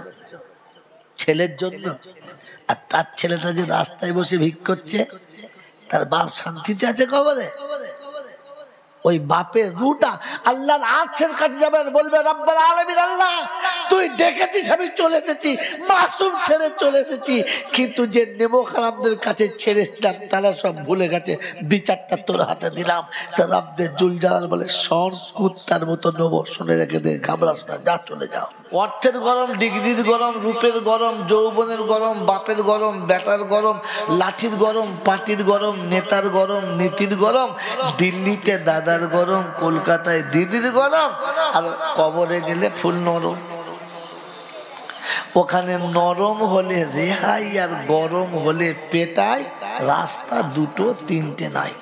ছেলের জন্য, আর তার ছেলেটা যে রাস্তায় বসে ভিক করছে, তার বাপ শান্তিতে আছে কবরে? ওই বাপের রুটা আল্লাহর আরশের কাছে যাবে, বলবে রব্বুল আলামিন, আল্লাহ তুই ডেকেছিস, আমি চলে এসেছি, মাসুম ছেড়ে চলে এসেছি। কিন্তু যে নেমো খারাপদের কাছে ছেড়েছিলাম তারা সব ভুলে গেছে, বিচারটা তোর হাতে দিলাম। তা রাব্বে জুল জালাল বলে, সর কুত্তার মতো নেবো, শুনে রেখে দে, ঘাবড়াস না, যা চলে যাও। অর্থের গরম, ডিগ্রির গরম, রূপের গরম, যৌবনের গরম, বাপের গরম, বেটার গরম, লাঠির গরম, পার্টির গরম, নেতার গরম, নীতির গরম, দিল্লিতে দাদার গরম, কলকাতায় দিদির গরম, আর কবরে গেলে ফুল নরম। ওখানে নরম হলে রেহাই আর গরম হলে পেটাই, রাস্তা দুটো তিনটে নাই।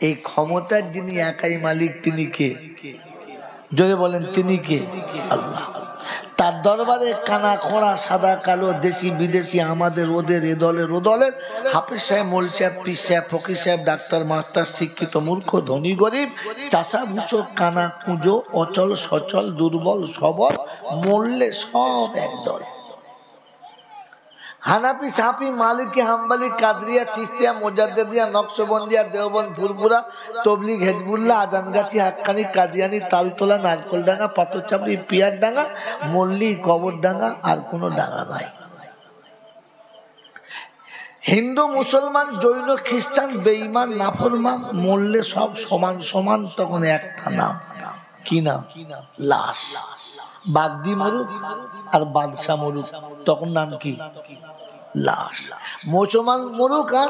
এই ক্ষমতার যিনি একাই মালিক তিনি কে? জোরে বলেন, তিনি কে? আল্লাহ। তার দরবারে কানা খোঁড়া, সাদা কালো, দেশি বিদেশি, আমাদের ওদের, এ দলের ও দলের, হাফেজ সাহেব, মোল সাহেব, পীর সাহেব, ফকির সাহেব, ডাক্তার, মাস্টার, শিক্ষিত, মূর্খ, ধনী, গরিব, চাষা, বুচো, কানা, কুঁজো, অচল, সচল, দুর্বল, সবল, মরলে সব একদল। হানাফি, সাফি, মালিকি, হাম্বলি, কাদরিয়া, চিশতিয়া, মোজাদ্দেদিয়া, নকশবন্দিয়া, দেওবন্দ, ফুরফুরা, তবলিগ, হেজবুল্লাহ, আজানগাছি, হাক্কানি, কাদিয়ানি, তালতলা, নারকলডাঙ্গা, পাথরচাপড়ি, পিয়ারডাঙ্গা, মল্লি, কবরডাঙ্গা, আর কোনো ডাঙ্গা নাই। হিন্দু, মুসলমান, জৈন, খ্রিস্টান, বেঈমান, নাফরমান, মরলে সব সমান সমান। তখন একটা নাম, কি নাম? লাশ। বাগদি মরুক আর বাদশাহ মরুক, তখন নাম কি? লাশ। মুসলমান মরুক আর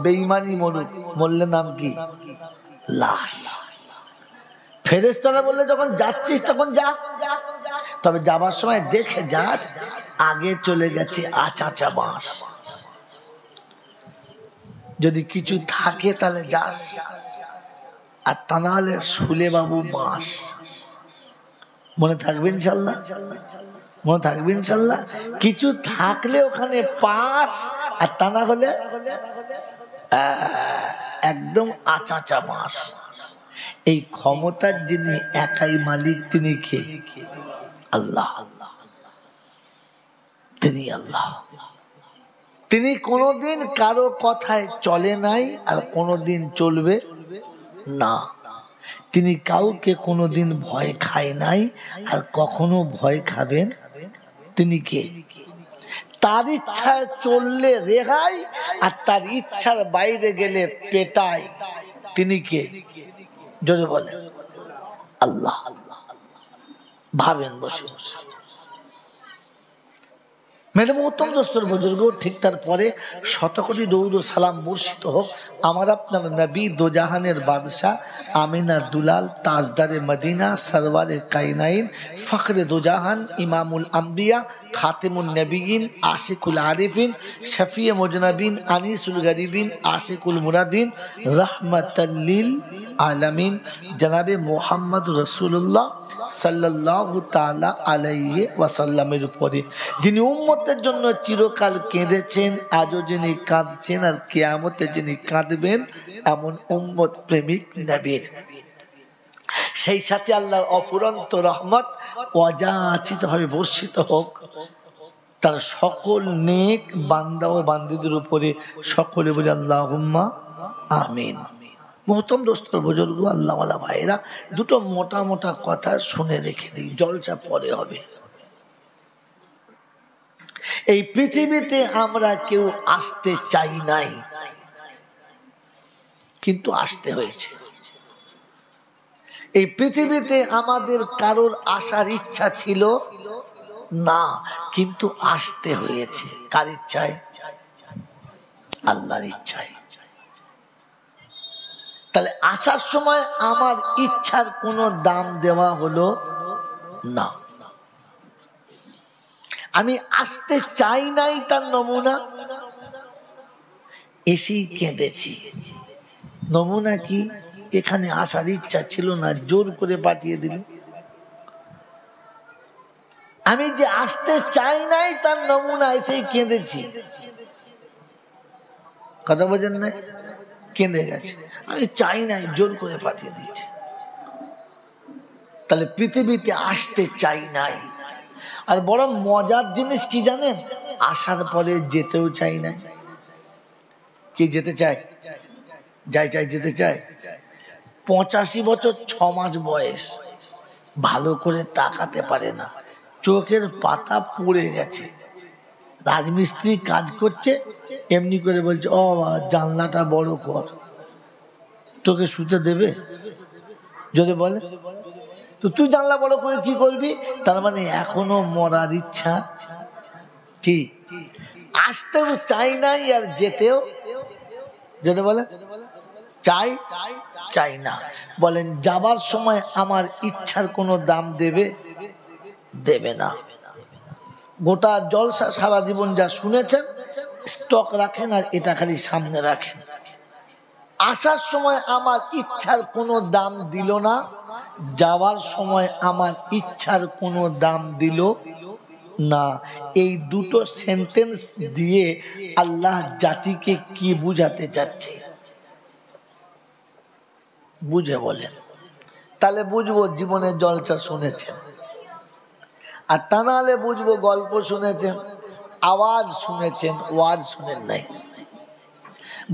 বেঈমানি মরুক, মরলে নাম কি? লাশ। ফেরেশতারা বললে, যখন যাচ্ছিস তখন যা, তবে যাবার সময় দেখে যাস আগে চলে গেছে আচাচা বাঁশ। যদি কিছু থাকে তাহলে যাস, আর তা না হলে শুলে বাবু বাঁশ। মনে থাকবে ইনশাল্লাহ, মনে থাকবে ইনশাল্লাহ। কিছু থাকলে ওখানে পাস, আর তা না হলে একদম আচাচা বাঁশ। এই ক্ষমতার যিনি একাই মালিক তিনি কে? আল্লাহ। তিনি আল্লাহ। তিনি কোনোদিন কারো কথায় চলে নাই, আর কোনোদিন চলবে না। তিনি কাউকে কোনোদিন ভয় খায় নাই, আর কখনো ভয় খাবেন। তিনি কে? তার ইচ্ছায় চললে রেহাই, আর তার ইচ্ছার বাইরে গেলে পেটাই। তিনি কে? যদি বলে আল্লাহ। ভাবেন বসে বসে। মেরে মোহতরম দোস্তর বুজুর্গ, ঠিক তারপরে শতকোটি দরুদ ও সালাম বর্ষিত হোক আমার আপনার নবী, দোজাহানের বাদশাহ, আমিনার দুলাল, তাজদারে মদিনা, সরওয়ারে কায়নাইন, ফখরে দোজাহান, ইমামুল আম্বিয়া, খাতেমুন নবীন, আশিকুল আরিফিন, শফিয়ে মুজনবিন, আনিসুল গরিবিন, আশিকুল মুরাদিন, রহমতুল্লিল আলামিন, জনাবে মুহাম্মদ রাসূলুল্লাহ সাল্লাল্লাহু তাআলা আলাইহি ওয়াসাল্লামের উপরে, যিনি উম্মতের জন্য চিরকাল কেঁদেছেন, আজও যিনি কাঁদছেন, আর কিয়ামতে যিনি কাঁদবেন, এমন উম্মত প্রেমিক নবীর। সেই সাথে আল্লাহর অফুরন্ত রহমত অযাচিত ভাবে বর্ষিত হোক তার সকল নেক বান্দা ও বান্দীদের উপরে। সকলে বলে আল্লাহুম্মা আমিন। মোহতরম দোস্ত বুজুর্গ, আল্লাহওয়ালা ভাইরা, দুটো মোটা মোটা কথা শুনে রেখে দিই, জলসা পরে হবে। এই পৃথিবীতে আমরা কেউ আসতে চাই নাই, কিন্তু আসতে হয়েছে। এই পৃথিবীতে আমাদের কারোর আসার ইচ্ছা ছিল না, কিন্তু আসতে হয়েছে। কার ইচ্ছায়? আল্লাহর ইচ্ছায়। তাহলে আসার সময় আমার ইচ্ছার কোনো দাম দেওয়া হলো না। আমি আসতে চাই নাই, তার নমুনা এসেই কেঁদেছি। নমুনা কি? এখানে আসার ইচ্ছা ছিল না, জোর করে পাঠিয়ে দিল। আমি যে আসতে চাই নাই, তার নমুনা এসেই কেঁদেছি। কথা বোঝেন না? কেঁদে গেছে, আমি চাই নাই, জোর করে পাঠিয়ে দিয়েছে। তাহলে পৃথিবীতে আসতে চাই নাই। আর বড় মজার জিনিস কি জানেন? আসার পরে যেতেও চাই না। কি যেতে চায়? যেতে চায়। 85 বছর 6 মাস বয়স, ভালো করে তাকাতে পারে না, চোখের পাতা পড়ে গেছে, রাজমিস্ত্রি কাজ করছে, এমনি করে বলছে ও জানলাটা বড় কর। তোকে শুতে দেবে? যদি বলে তো তুই জানলা বড় করে কি করবি? তার মানে এখনো মরার ইচ্ছা কি, আসতেও চাই নাই আর যেতেও যদি বলে চাই চাই না। বলেন যাবার সময় আমার ইচ্ছার কোনো দাম দেবে? দেবে না। গোটা জলসা সারা জীবন যা শুনেছেন স্টক রাখেন আর এটা খালি সামনে রাখেন। আসার সময় আমার ইচ্ছার কোনো দাম দিল না, যাওয়ার সময় আমার ইচ্ছার কোনো দাম দিল না। এই দুটো সেন্টেন্স দিয়ে আল্লাহ জাতিকে কি বুঝাতে চাচ্ছে বুঝে বলেন, তাহলে বুঝবো জীবনের জলসা শুনেছেন। আর তা নাহলে বুঝবো গল্প শুনেছেন, আওয়াজ শুনেছেন, ওয়াজ শুনেন নাই।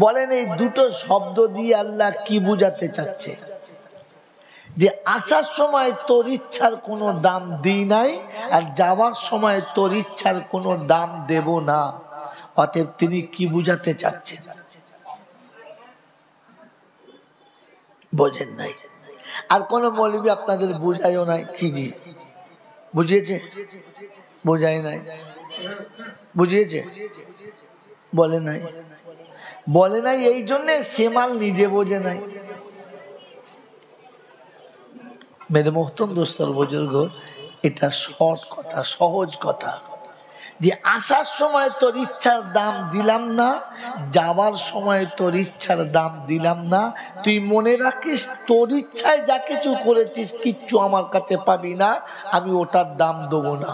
বলেন এই দুটো শব্দ দিয়ে আল্লাহ কি বুঝাতে চাচ্ছে? যে আসার সময় তোর ইচ্ছার কোনো দাম দিই নাই, আর যাওয়ার সময় তোর ইচ্ছার কোনো দাম দেব না। অতএব তিনি কি বুঝাতে চাচ্ছেন বোঝেন নাই। আর কোন মৌলবী আপনাদের বুঝাইও নাই কি জি? বুঝিয়েছে? বুঝাই নাই। বুঝিয়েছে? বলে নাই। বলে নাই এই জন্যে সে মাল নিজে বোঝে নাই। মেরে মোহতম দোস্তর বুজুর্গ, এটা শর্ট কথা, সহজ কথা। যে আসার সময় তোর ইচ্ছার দাম দিলাম না, যাওয়ার সময় তোর ইচ্ছার দাম দিলাম না। তুই মনে রাখিস তোর ইচ্ছায় যা কিছু করেছিস কিচ্ছু আমার কাছে পাবি না, আমি ওটার দাম দেবো না।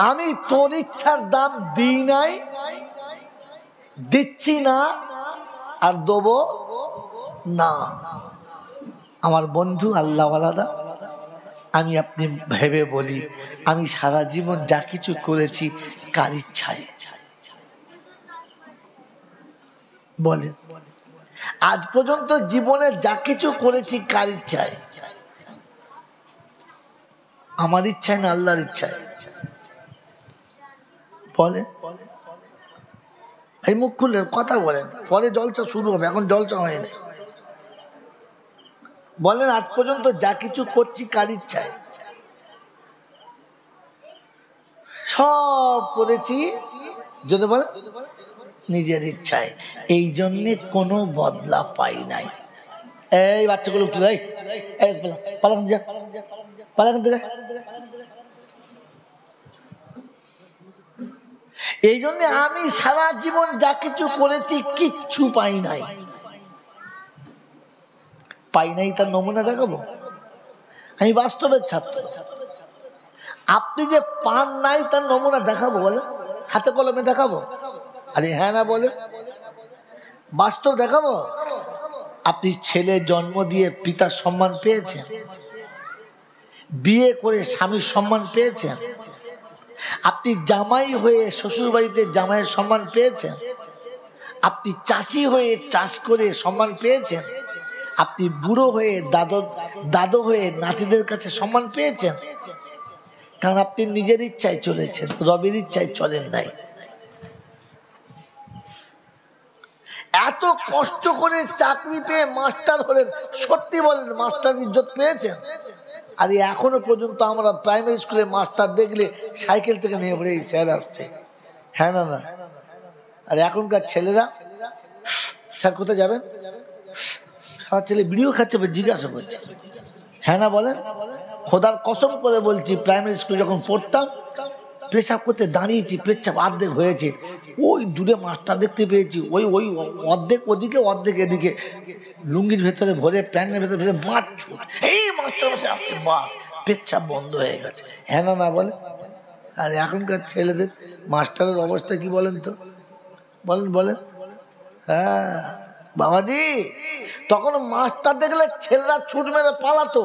আমি তোর ইচ্ছার দাম দিই নাই, দিচ্ছি না, আর দেবো না। আমার বন্ধু আল্লাহওয়ালারা, আমি আপনি ভেবে বলি, আমি সারা জীবন যা কিছু করেছি কার ইচ্ছায়? বলেন, আজ পর্যন্ত জীবনে যা কিছু করেছি কার ইচ্ছায়? আমার ইচ্ছায় না আল্লাহর ইচ্ছায়? বলেন, এই মুখ খুললেন কথা বলেন, পরে জলসা শুরু হবে, এখন জলসা হয়নি। বলেন আজ পর্যন্ত যা কিছু করছি কার ইচ্ছায়? সব করেছি যদি বলে নিজের ইচ্ছায়। এই জন্যে কোনো বদলা পাই নাই। এই বাচ্চাগুলো কি পালান যা, পালান থেকে। এই জন্য আমি সারা জীবন যা কিছু করেছি কিচ্ছু পাই নাই। পাই নাই তার নমুনা দেখাবো? আমি বাস্তবের ছাত্র। আপনি যে পান নাই তার নমুনা দেখাবো? বলে হাতে কলমে দেখাবো? আরে হ্যাঁ না বলে বাস্তব দেখাবো। আপনি ছেলে জন্ম দিয়ে পিতার সম্মান পেয়েছেন, বিয়ে করে স্বামীর সম্মান পেয়েছেন, আপনি জামাই হয়ে শ্বশুর বাড়িতে জামাইয়ের সম্মান পেয়েছেন, আপনি চাষি হয়ে চাষ করে সম্মান পেয়েছেন, আপনি বুড়ো হয়ে দাদু হয়ে নাতিদের কাছে সম্মান পেয়েছেন। কারণ আপনি নিজের ইচ্ছায় চলেছেন, রবের ইচ্ছায় চলেন নাই। এত কষ্ট করে চাকরি পেয়ে মাস্টার হলেন, সত্যি বলেন মাস্টার ইজ্জত পেয়েছেন? আর এখনো পর্যন্ত আমরা প্রাইমারি স্কুলে মাস্টার দেখলে সাইকেল থেকে নিয়ে পড়ে স্যার আসছে, হ্যাঁ না না? আর এখনকার ছেলেরা স্যার কোথায় যাবেন? সারা ছেলে ভিডিও খাচ্ছে, জিজ্ঞাসা করছে, হ্যাঁ না বলেন? খোদার কসম করে বলছি, প্রাইমারি স্কুলে যখন পড়তাম পেশাব করতে দাঁড়িয়েছি, পেচ্ছাপ অর্ধেক হয়েছে, ওই দূরে মাছটা দেখতে পেয়েছি, ওই ওই অর্ধেক ওদিকে অর্ধেক এদিকে, লুঙ্গির ভেতরে ভরে প্যান্টের ভেতরে ভরে মাছ ছুট, এই মাছটা বসে আসছে, বাস পেচ্ছাপ বন্ধ হয়ে গেছে, হ্যাঁ না না বলে? আর এখনকার ছেলেদের মাস্টারের অবস্থা কি বলেন তো? বলেন বলেন। হ্যাঁ বাবাজি, তখন মাস্টার দেখলে ছেলেরা ছুট মেরে পালাতো।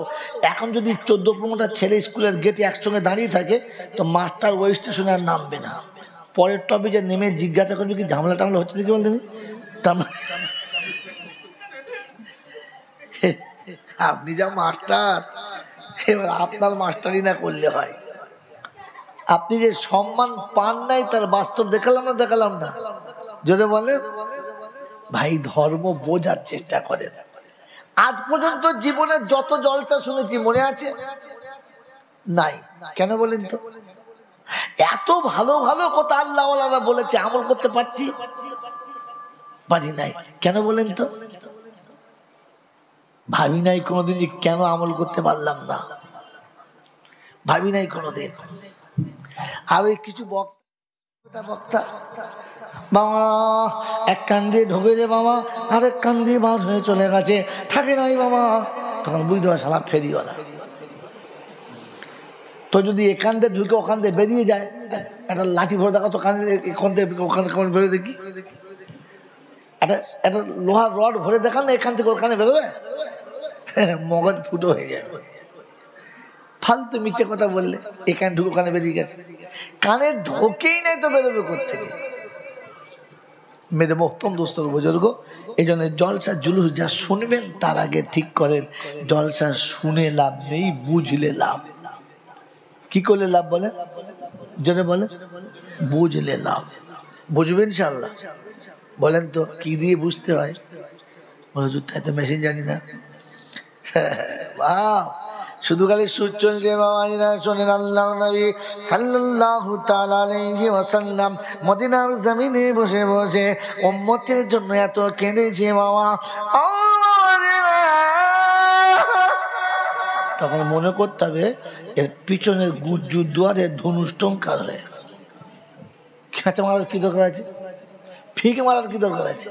এখন যদি 14-15টা ছেলে স্কুলের গেটে একসঙ্গে দাঁড়িয়ে থাকে তো মাস্টার ওই স্টেশনে আর নামবে না। পরের টপিকে নেমে জিজ্ঞাসা করবে কি ঝামেলা টামলা হচ্ছে দেখি বলতেনি। আপনি যা মাস্টার, এবার আপনার মাস্টারই না করলে হয়। আপনি যে সম্মান পান নাই তার বাস্তব দেখালাম না যদি বলে ভাই ধর্ম বোঝার চেষ্টা করেন। আজ পর্যন্ত জীবনের যত জলসা শুনেছি মনে আছে? নাই। কেন বলেন তো? এত ভালো ভালো কথা আল্লাহ ওয়ালারা বলেছে, আমল করতে পারছি পারি নাই। কেন বলেন তো? ভাবি নাই কোনোদিন যে কেন আমল করতে পারলাম না, ভাবি নাই কোনোদিন। আর ওই কিছু বক্তা বাবা এক কান দিয়ে ঢুকেছে বাবা, আরেক কান দিয়ে বার হয়ে চলে গেছে, থাকে নাই বাবা। তখন বুঝতে হয় শালা ফেরিওয়ালা। তো যদি এখান দিয়ে ঢুকে ওখান দিয়ে বেরিয়ে যায়, একটা লাঠি ভরে দেখা তো কানে এখান থেকে ওখানে বেরোয় দেখি, একটা লোহার রড ভরে দেখান না এখান থেকে ওখানে বেরোবে, মগজ ফুটো হয়ে যাবে। ফালতু মিছে কথা বললে এখানে ঢুকে ওখানে বেরিয়ে গেছে, কানে ঢোকেই নাই তো বেরোবে কোত্থেকে? মেরে মোহতম দোস্তর বুজুর্গ, এই জন্য জলসা জুলুস যা শুনবেন তার আগে ঠিক করেন জলসা শুনে লাভ নেই, বুঝলে লাভ। কি করলে লাভ বলে? জনে বলে বুঝলে লাভ। বুঝবেন ইনশাআল্লাহ? বলেন তো কি দিয়ে বুঝতে হয়? বলে তাই তো মেশিন জানি না। শুধু খালি সুচন যে বাবা শোনেন, আল্লাহ নবী সাল্লাল্লাহু তাআলা আলাইহি ওয়াসাল্লাম মদিনার জমিনে বসে বসে উম্মতের জন্য এত কেঁদেছে বাবা। তখন মনে করতে হবে এর পিছনের গুজ্জু দুয়ারে ধনুষ টঙ্কার রয়েছে, খেঁচা মারার কি দরকার আছে, ফিকে মারার কি দরকার আছে?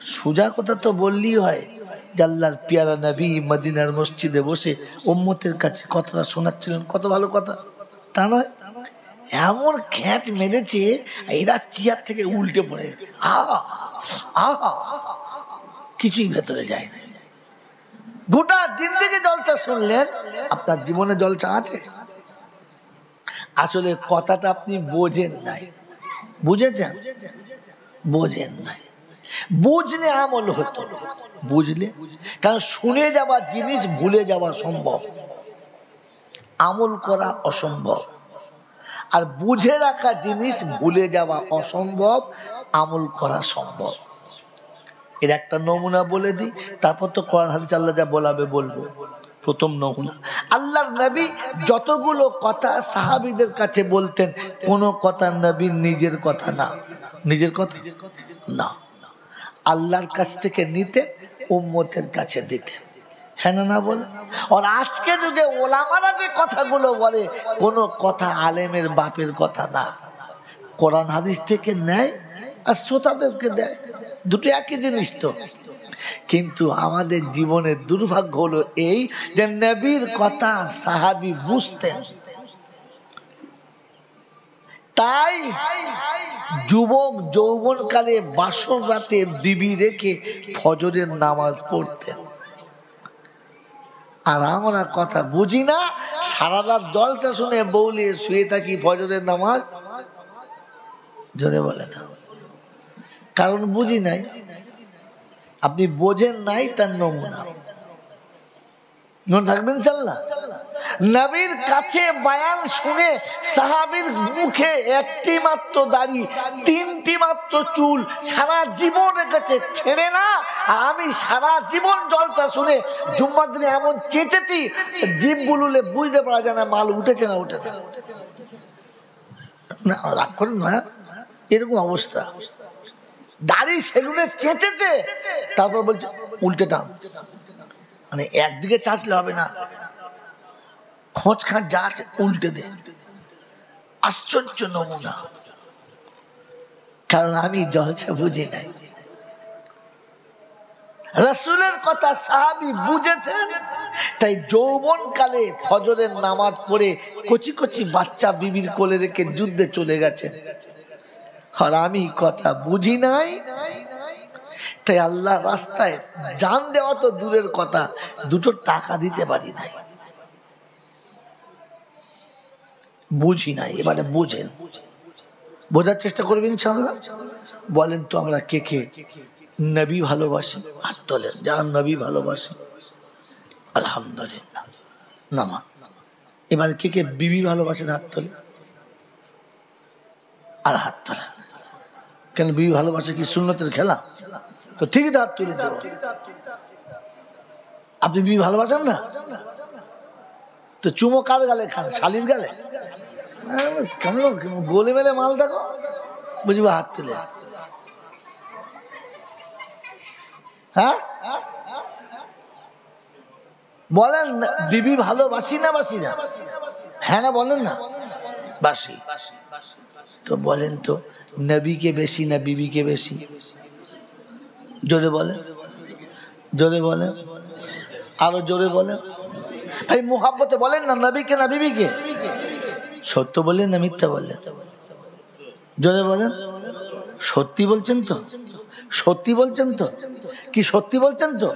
সোজা কথা তো বললেই হয়। আল্লাহর পিয়ারা নবী মদিনার মসজিদে বসে উম্মতের কাছে কথাটা শোনাচ্ছিলেন, কত ভালো কথা। তা নয়, এমন খ্যাচ মেরেছে এরা চেয়ার থেকে উল্টে পড়ে, কিছুই ভেতরে যায় না। গোটা জিন্দেগি জলসা শুনলেন, আপনার জীবনে জলসা আছে? আসলে কথাটা আপনি বোঝেন নাই। বুঝেছেন? বোঝেন নাই। বুঝলে আমল হতো, বুঝলে, কারণ শুনে যাওয়া জিনিস ভুলে যাওয়া সম্ভব, আমল করা অসম্ভব। আর বুঝে রাখা জিনিস ভুলে যাওয়া অসম্ভব, আমল করা সম্ভব। এর একটা নমুনা বলে দিই, তারপর তো কোরআন হাদিস আল্লাহ যা বলাবে বলবো। প্রথম নমুনা, আল্লাহর নবী যতগুলো কথা সাহাবীদের কাছে বলতেন, কোনো কথা নবীর নিজের কথা না, নিজের কথা না, আল্লাহর কাছ থেকে নিতেন, উম্মতের কাছে দিতেন। হ্যাঁ না বলে? আর আজকে যুগে ওলামারা যে কথাগুলো বলে, কোনো কথা আলেমের বাপের কথা না, কোরআন হাদিস থেকে নেয় আর শ্রোতাদেরকে দেয়, দুটো একই জিনিস তো। কিন্তু আমাদের জীবনের দুর্ভাগ্য হলো এই যে নবীর কথা সাহাবী বুঝতেন, তাই যুবক যৌবনকালে বাসর রাতে বিবি রেখে ফজরের নামাজ পড়তেন। আর আমরা কথা বুঝি না, সারা রাত জলসা শুনে বউলিয়ে শুয়ে থাকি, ফজরের নামাজ জোরে বলে না, কারণ বুঝি নাই। আপনি বোঝেন নাই, তার নমুনা মনে থাকবেন ইনশাআল্লাহ। নবীর কাছে বয়ান শুনে সাহাবীর মুখে একটি মাত্র দাড়ি, তিনটি মাত্র চুল, সারা জীবন রেখেছে ছেড়ে না। আর আমি সারা জীবন জলসা শুনে জুম্মার দিনে এমন চেঁচেছি, জিভ বুলুলে বুঝতে পারা যায় না মাল উঠেছে না উঠেছে না। রাগ করেন না, এরকম অবস্থা। দাড়ি সেলুনে চেঁচেছে, তারপর বলছে উল্টে টান, মানে একদিকে চাচলে হবে না, খোঁজ খাঁচ যা আছে উল্টে দে। আশ্চর্য নমুনা, কারণ আমি জলসা বুঝি নাই। রাসূলের কথা সাহাবী বুঝেছেন, তাই যৌবন কালে ফজরের নামাজ পড়ে কচি কচি বাচ্চা বিবির কোলে রেখে যুদ্ধে চলে গেছেন। আর আমি কথা বুঝি নাই, তাই আল্লাহ রাস্তায় জান দেওয়া তো দূরের কথা, দুটো টাকা দিতে পারি নাই, বুঝি নাই। এবারে বুঝেন, বোঝার চেষ্টা করবেন ইনশাআল্লাহ। বলেন তো আমরা কে কে নবী ভালোবাসি? হাত তোলেন যারা নবী ভালোবাসে। আলহামদুলিল্লাহ, নামাজ। এবার কে কে বিবি ভালোবাসেন হাত তোলে, আর হাত তোলে। কেন বিবি ভালোবাসে কি সুন্নতের খেলা? তো ঠিকই তো হাত তুলেছে। আপনি বিবি ভালোবাসেন না, তো চুমো কার গালে খান? শালির গালে? কেমন গোলে মেলে মাল দেখো, বুঝবো হাত তুলে। হ্যাঁ বলেন, বিবি ভালোবাসি না বাসি না? হ্যাঁ না বলেন না, বাসি। তো বলেন তো, নবীকে বেশি না বিবিকে বেশি? জোরে বলেন, জোরে বলেন, আরো জোরে বলেন। ভাই মুহাব্বতে বলেন না, নবীকে না বিবিকে? সত্য বললেন না মিথ্যা বললেন? জোরে বলেন। সত্যি বলছেন তো? সত্যি বলছেন তো? কি সত্যি বলছেন তো?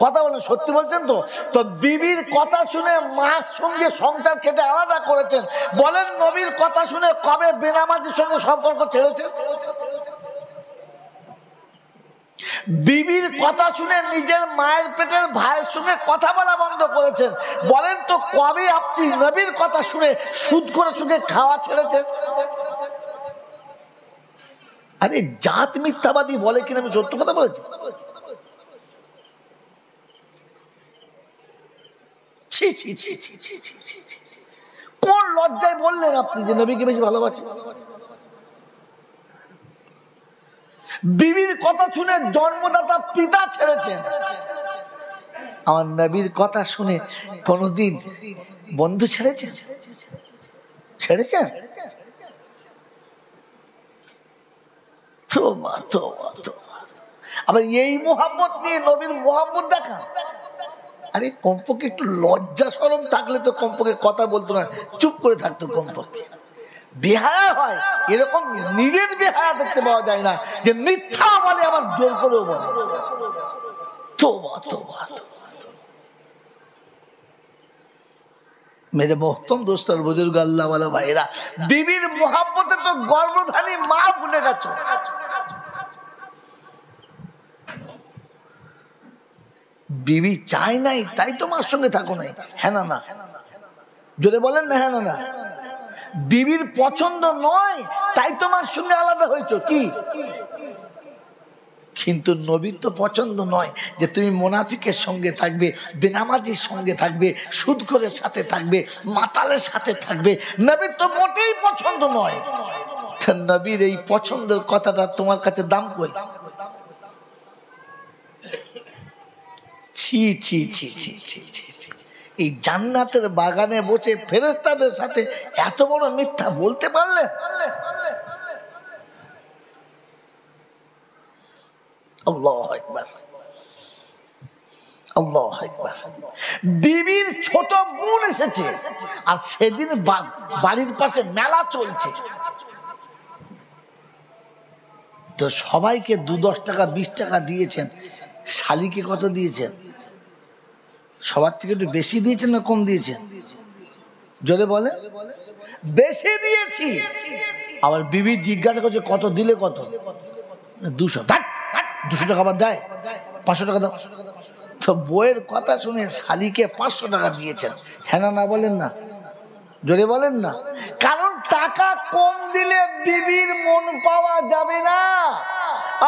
কথা বলেন, সত্যি বলছেন তো? তো বিবির কথা শুনে মার সঙ্গে সংসার কেটে আলাদা করেছেন, বলেন নবীর কথা শুনে কবে বেনামাজির সঙ্গে সম্পর্ক ছেড়েছেন? বিবির কথা শুনে নিজের মায়ের পেটের ভাইয়ের সঙ্গে কথা বলা বন্ধ করেছেন, বলেন তো কবে আপনি নবীর কথা শুনে সুদ করে সঙ্গে খাওয়া ছেড়েছেন? আরে জাত মিথ্যাবাদী বলে কিনা আমি সত্য কথা বলেছি? কোন লজ্জায় বললেন আপনি যে নবীকে বেশি ভালোবাসেন? বিবির কথা শুনে জন্মদাতা পিতা ছেড়েছেন, আমার নবীর কথা শুনে কোনদিন বন্ধু ছেড়েছেন? ছেড়েছেন? আবার এই মোহাম্মত নিয়ে নবীর মোহাম্মত দেখা। আরে কমপক্ষে একটু লজ্জা শরম থাকলে তো কমপক্ষে কথা বলতো না, চুপ করে থাকতো কমপক্ষে। বেহায়া হয় এরকম নিজের বেহায়া দেখতে পাওয়া যায় না, যে মিথ্যা বলে আবার জোর করেও বলে। তোবা তোবা মেরে মোহতম দোস্ত আর বুজুর্গ আল্লাহ ওয়ালা ভাইরা, বিবির মোহাব্বতে তো গর্ভধারী মা ভুলে গেছো। বিবি চাই নাই তাই তোমার সঙ্গে থাকো নাই, হ্যাঁ না? না যদি বলেন না, হ্যাঁ না? বিবির পছন্দ নয় তাই তোমার সঙ্গে আলাদা হয়েছো কি? কিন্তু নবীর তো পছন্দ নয় যে তুমি মুনাফিকের সঙ্গে থাকবে, বেনামাজির সঙ্গে থাকবে, সুদখোরের সাথে থাকবে, মাতালের সাথে থাকবে। নবীর তো মোটেই পছন্দ নয়। নবীর এই পছন্দের কথাটা তোমার কাছে দাম কই? ছি ছি ছি ছি ছি ছি। এই জান্নাতের বাগানে বসে ফেরেশতাদের সাথে এত বড় মিথ্যা বলতে পারলে? আল্লাহু আকবার, আল্লাহু আকবার। বিবির ছোট বোন এসেছে, আর সেদিন বাড়ির পাশে মেলা চলছে, তো সবাইকে 2-10 টাকা 20 টাকা দিয়েছেন, শালিকে কত দিয়েছেন? সবার থেকে একটু বেশি দিয়েছেন না কম দিয়েছেন? যদি বলে বেশি দিয়েছি। আবার বিবি জিজ্ঞাসা করছে কত দিলে? কত? 200। 200 টাকা আবার দেয়? 500 টাকা দাও। তো বইয়ের কথা শুনে শালিকে 500 টাকা দিয়েছেন, হ্যাঁ না বলেন না? জোরে বলেন না। কারণ টাকা কম দিলে বিবির মন পাওয়া যাবে না।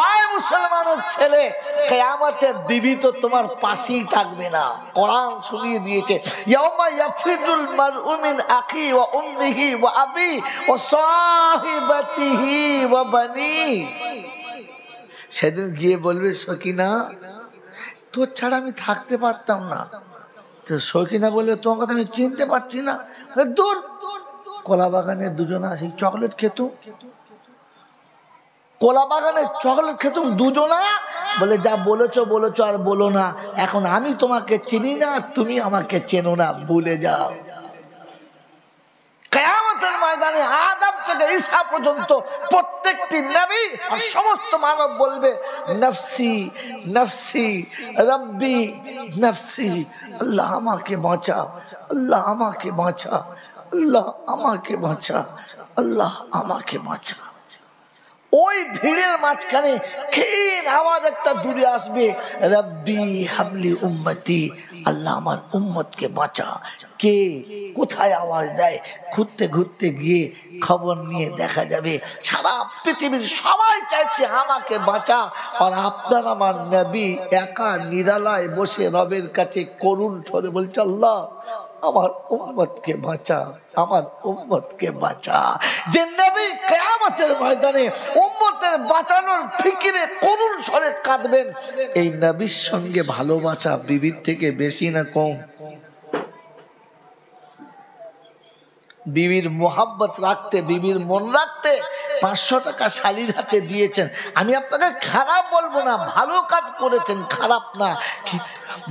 আয় মুসলমানের ছেলে, কিয়ামতে বিবি তো তোমার পাশেই থাকবে না। কোরআন শুনিয়ে দিয়েছে, ইয়াউমা ইয়াফিরুল মারউ মিন আখি ওয়া উম্মিহি ওয়া আবি ওয়া সাহিবাতিহি ওয়া বানি। সেদিন গিয়ে বলবে, সকিনা তোর ছাড়া আমি থাকতে পারতাম না। তো সকিনা বলবে, তোমার কথা আমি চিনতে পারছি না। দূর, কলা বাগানে দুজনা সেই চকলেট খেতুম, কলা বাগানে চকলেট খেতুম দুজনা। বলে যা বলেছো বলেছো, আর বলো না। এখন আমি তোমাকে চিনি না, তুমি আমাকে চেনো না, ভুলে যাও। কিয়ামতের ময়দানে আদম থেকে ঈসা পর্যন্ত প্রত্যেকটি নবী আর সমস্ত মানব বলবে, নফসি নফসি রব্বি নফসি, আল্লাহ আমাকে বাঁচা, আল্লাহ আমাকে বাঁচা, আল্লাহ আমাকে বাঁচা, আল্লাহ আমাকে বাঁচা। ওই ভিড়ের মাঝখানে ক্ষীণ আওয়াজ একটা দূরে আসবে, রব্বি হাবলি উম্মতি, আল্লাহ আমার উম্মতকে বাঁচা। কে কোথায় আওয়াজ দেয়? ঘুরতে ঘুরতে গিয়ে খবর নিয়ে দেখা যাবে সারা পৃথিবীর সবাই চাইছে আমাকে বাঁচা, আর আপনার আমার নবী একা নিরালায় বসে রবের কাছে করুণ স্বরে বলছে, আল্লাহ আমার উম্মতকে বাঁচা, আমার উম্মতকে বাঁচা। যে নবী কিয়ামতের ময়দানে উম্মতের বাঁচানোর ফিকিরে করুণ স্বরে কাঁদবেন, এই নবীর সঙ্গে ভালোবাসা বিবির থেকে বেশি না কম? বিবির মোহাব্বত রাখতে, বিবির মন রাখতে 500 টাকা শালীর হাতে দিয়েছেন। আমি আপনাকে খারাপ বলবো না, ভালো কাজ করেছেন, খারাপ না।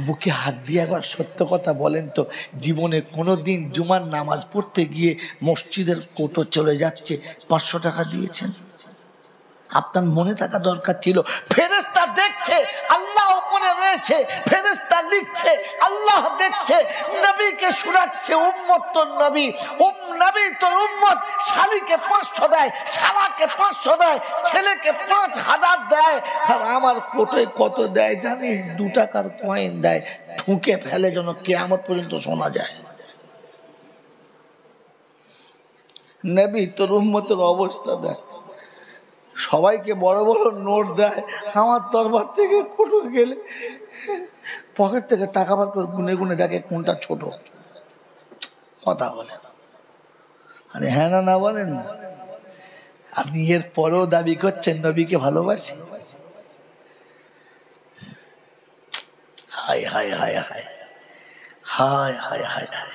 বুকে হাত দিয়ে একবার সত্য কথা বলেন তো, জীবনে কোনোদিন জুমার নামাজ পড়তে গিয়ে মসজিদের কোটো চলে যাচ্ছে 500 টাকা দিয়েছেন? আপনার মনে থাকা দরকার ছিল। ফেরেশতা দেখছে, আল্লাহ উপরে রয়েছে, ফেরেশতা লিখছে, আল্লাহ দেখছে। নবীকে শোনাচ্ছে, উম্মত তোর নবী, নবী তোর উম্মত। শালীকে 500 দেয়, শালাকে 500 দেয়, ছেলেকে 5000 দেয়। আর আমার কোটোয় কত দেয় জানিস? 2 টাকার কয়েন দেয়, ঠুকে ফেলে যেন কিয়ামত পর্যন্ত শোনা যায়। নবী তোর উম্মতের অবস্থা দেয়, সবাইকে বড় বড় নোট দেয়, আমার তরবার থেকে কোটো গেলে পকেট থেকে টাকা বার করে গুনে গুনে দেখে কোনটা ছোট। কথা বলে না, আরে হ্যাঁ না না বলেন না। আপনি এর পরেও দাবি করছেন নবীকে ভালোবাসি? হায় হায় হায় হায় হায় হায় হায় হায়।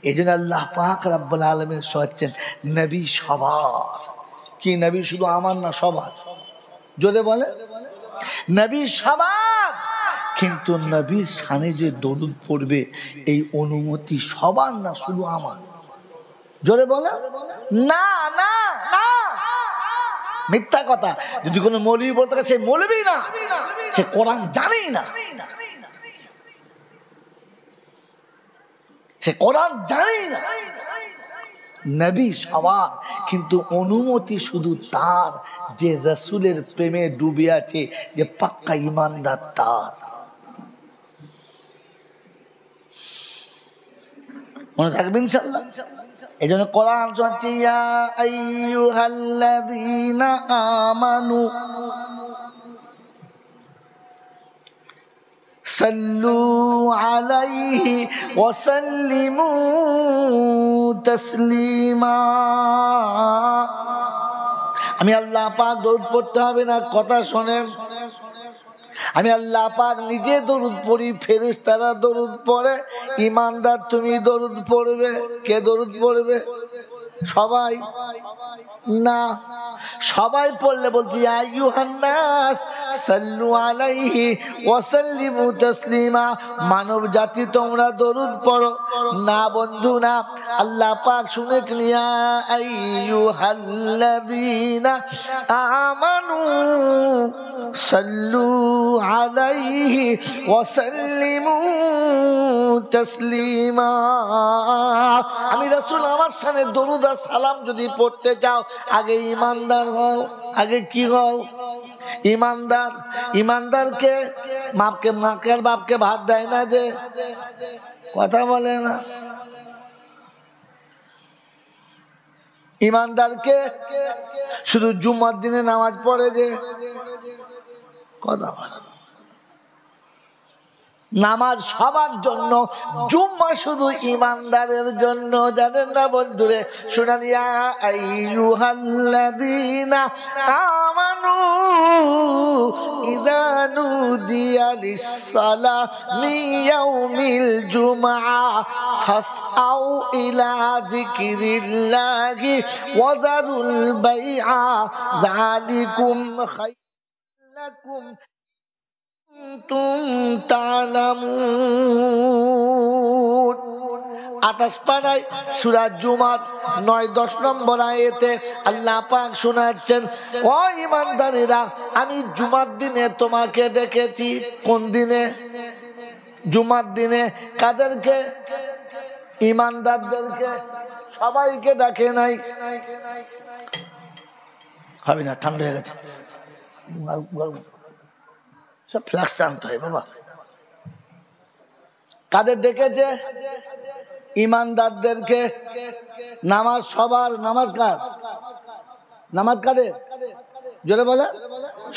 এই জন্য আল্লাহ পাক রব্বুল আলামিন শোনাচ্ছেন, নবী সবার। কি নবী শুধু আমার না, সবার? জোরে বলে, নবী সবার। কিন্তু নবীর শানে যে দরুদ পড়বে এই অনুমতি সবার না, শুধু আমার। জোরে বলে, না না না, মিথ্যা কথা। যদি কোনো মৌলবী বলতে সে মৌলবী না, সে কোরআন জানেই না, সে কোরআন জানেই না। নবী সবার, কিন্তু অনুমতি শুধু তার যে রাসূলের প্রেমে ডুবে আছে, যে পাক্কা ঈমানদার তার। মনে থাকবে ইনশাআল্লাহ। এই জন্য কোরআন হচ্ছে, ইয়া আইয়ুহাল্লাযীনা আমানু সাল্লু আলাইহি ওয়া সাল্লিমু তাসলিমা। আমি আল্লাহ পাক দরুদ পড়তে হবে না, কথা শোনেন। আমি আল্লাহ পাক নিজে দরুদ পড়ি, ফেরেশতারা দরুদ পড়ে। ঈমানদার তুমি দরুদ পড়বে। কে দরুদ পড়বে? সবাই না, সবাই পড়লে বলছি আইয়ুহান নাস সাল্লু আলাইহি ওয়া সাল্লিমু তাসলিমা। মানব জাতি তোমরা দরুদ পড়ো না বন্ধু না। আল্লাহ পাক শুনেছেন, ইয়া আইয়ুহাল্লাযীনা আমানু সাল্লু আলাইহি ওয়া সাল্লিমু তাসলিমা। আমি রাসূল আমার শানে দরুদ আর সালাম যদি পড়তে চাও, আগে ঈমানদার হও। আগে কি হও? ঈমানদার। ঈমানদারকে মাকে, মাকে আর বাপকে ভাত দেয় না যে, কথা বলে না। ঈমানদারকে শুধু জুমার দিনে নামাজ পড়ে যে, কথা বলে। নামাজ সবার জন্য, জুম্মা শুধু ঈমানদারের জন্য। জানেন না বন্ধুরে? শুনান, ইয়া আইয়ুহাল্লাযীনা আমানু ইযা নুদিয়া লিস-সালাতি মিন ইয়াউমিল জুমআ ফাসআউ ইলা যিকরিল্লাহি ওয়া যারুল বাইআ যালিকুম খায়রুল লাকুম তা'লামুন। 28 পারায় সূরা জুমার 9-10 নম্বর আয়াতে আল্লাহ পাক শোনাচ্ছেন, ও ঈমানদারেরা, আমি জুমার দিনে তোমাকে ডেকেছি। কোন দিনে? জুমার দিনে। কাদেরকে? ঈমানদারদেরকে। সবাইকে ডাকে নাই। হবে না, ঠান্ডা হয়ে গেছে, সব ফ্লাক্স টানতে হয় বাবা। কাদের ডেকেছে? ইমানদারদেরকে। নামাজ সবার, নামাজ কার? নামাজ কাদের? জোরে বলে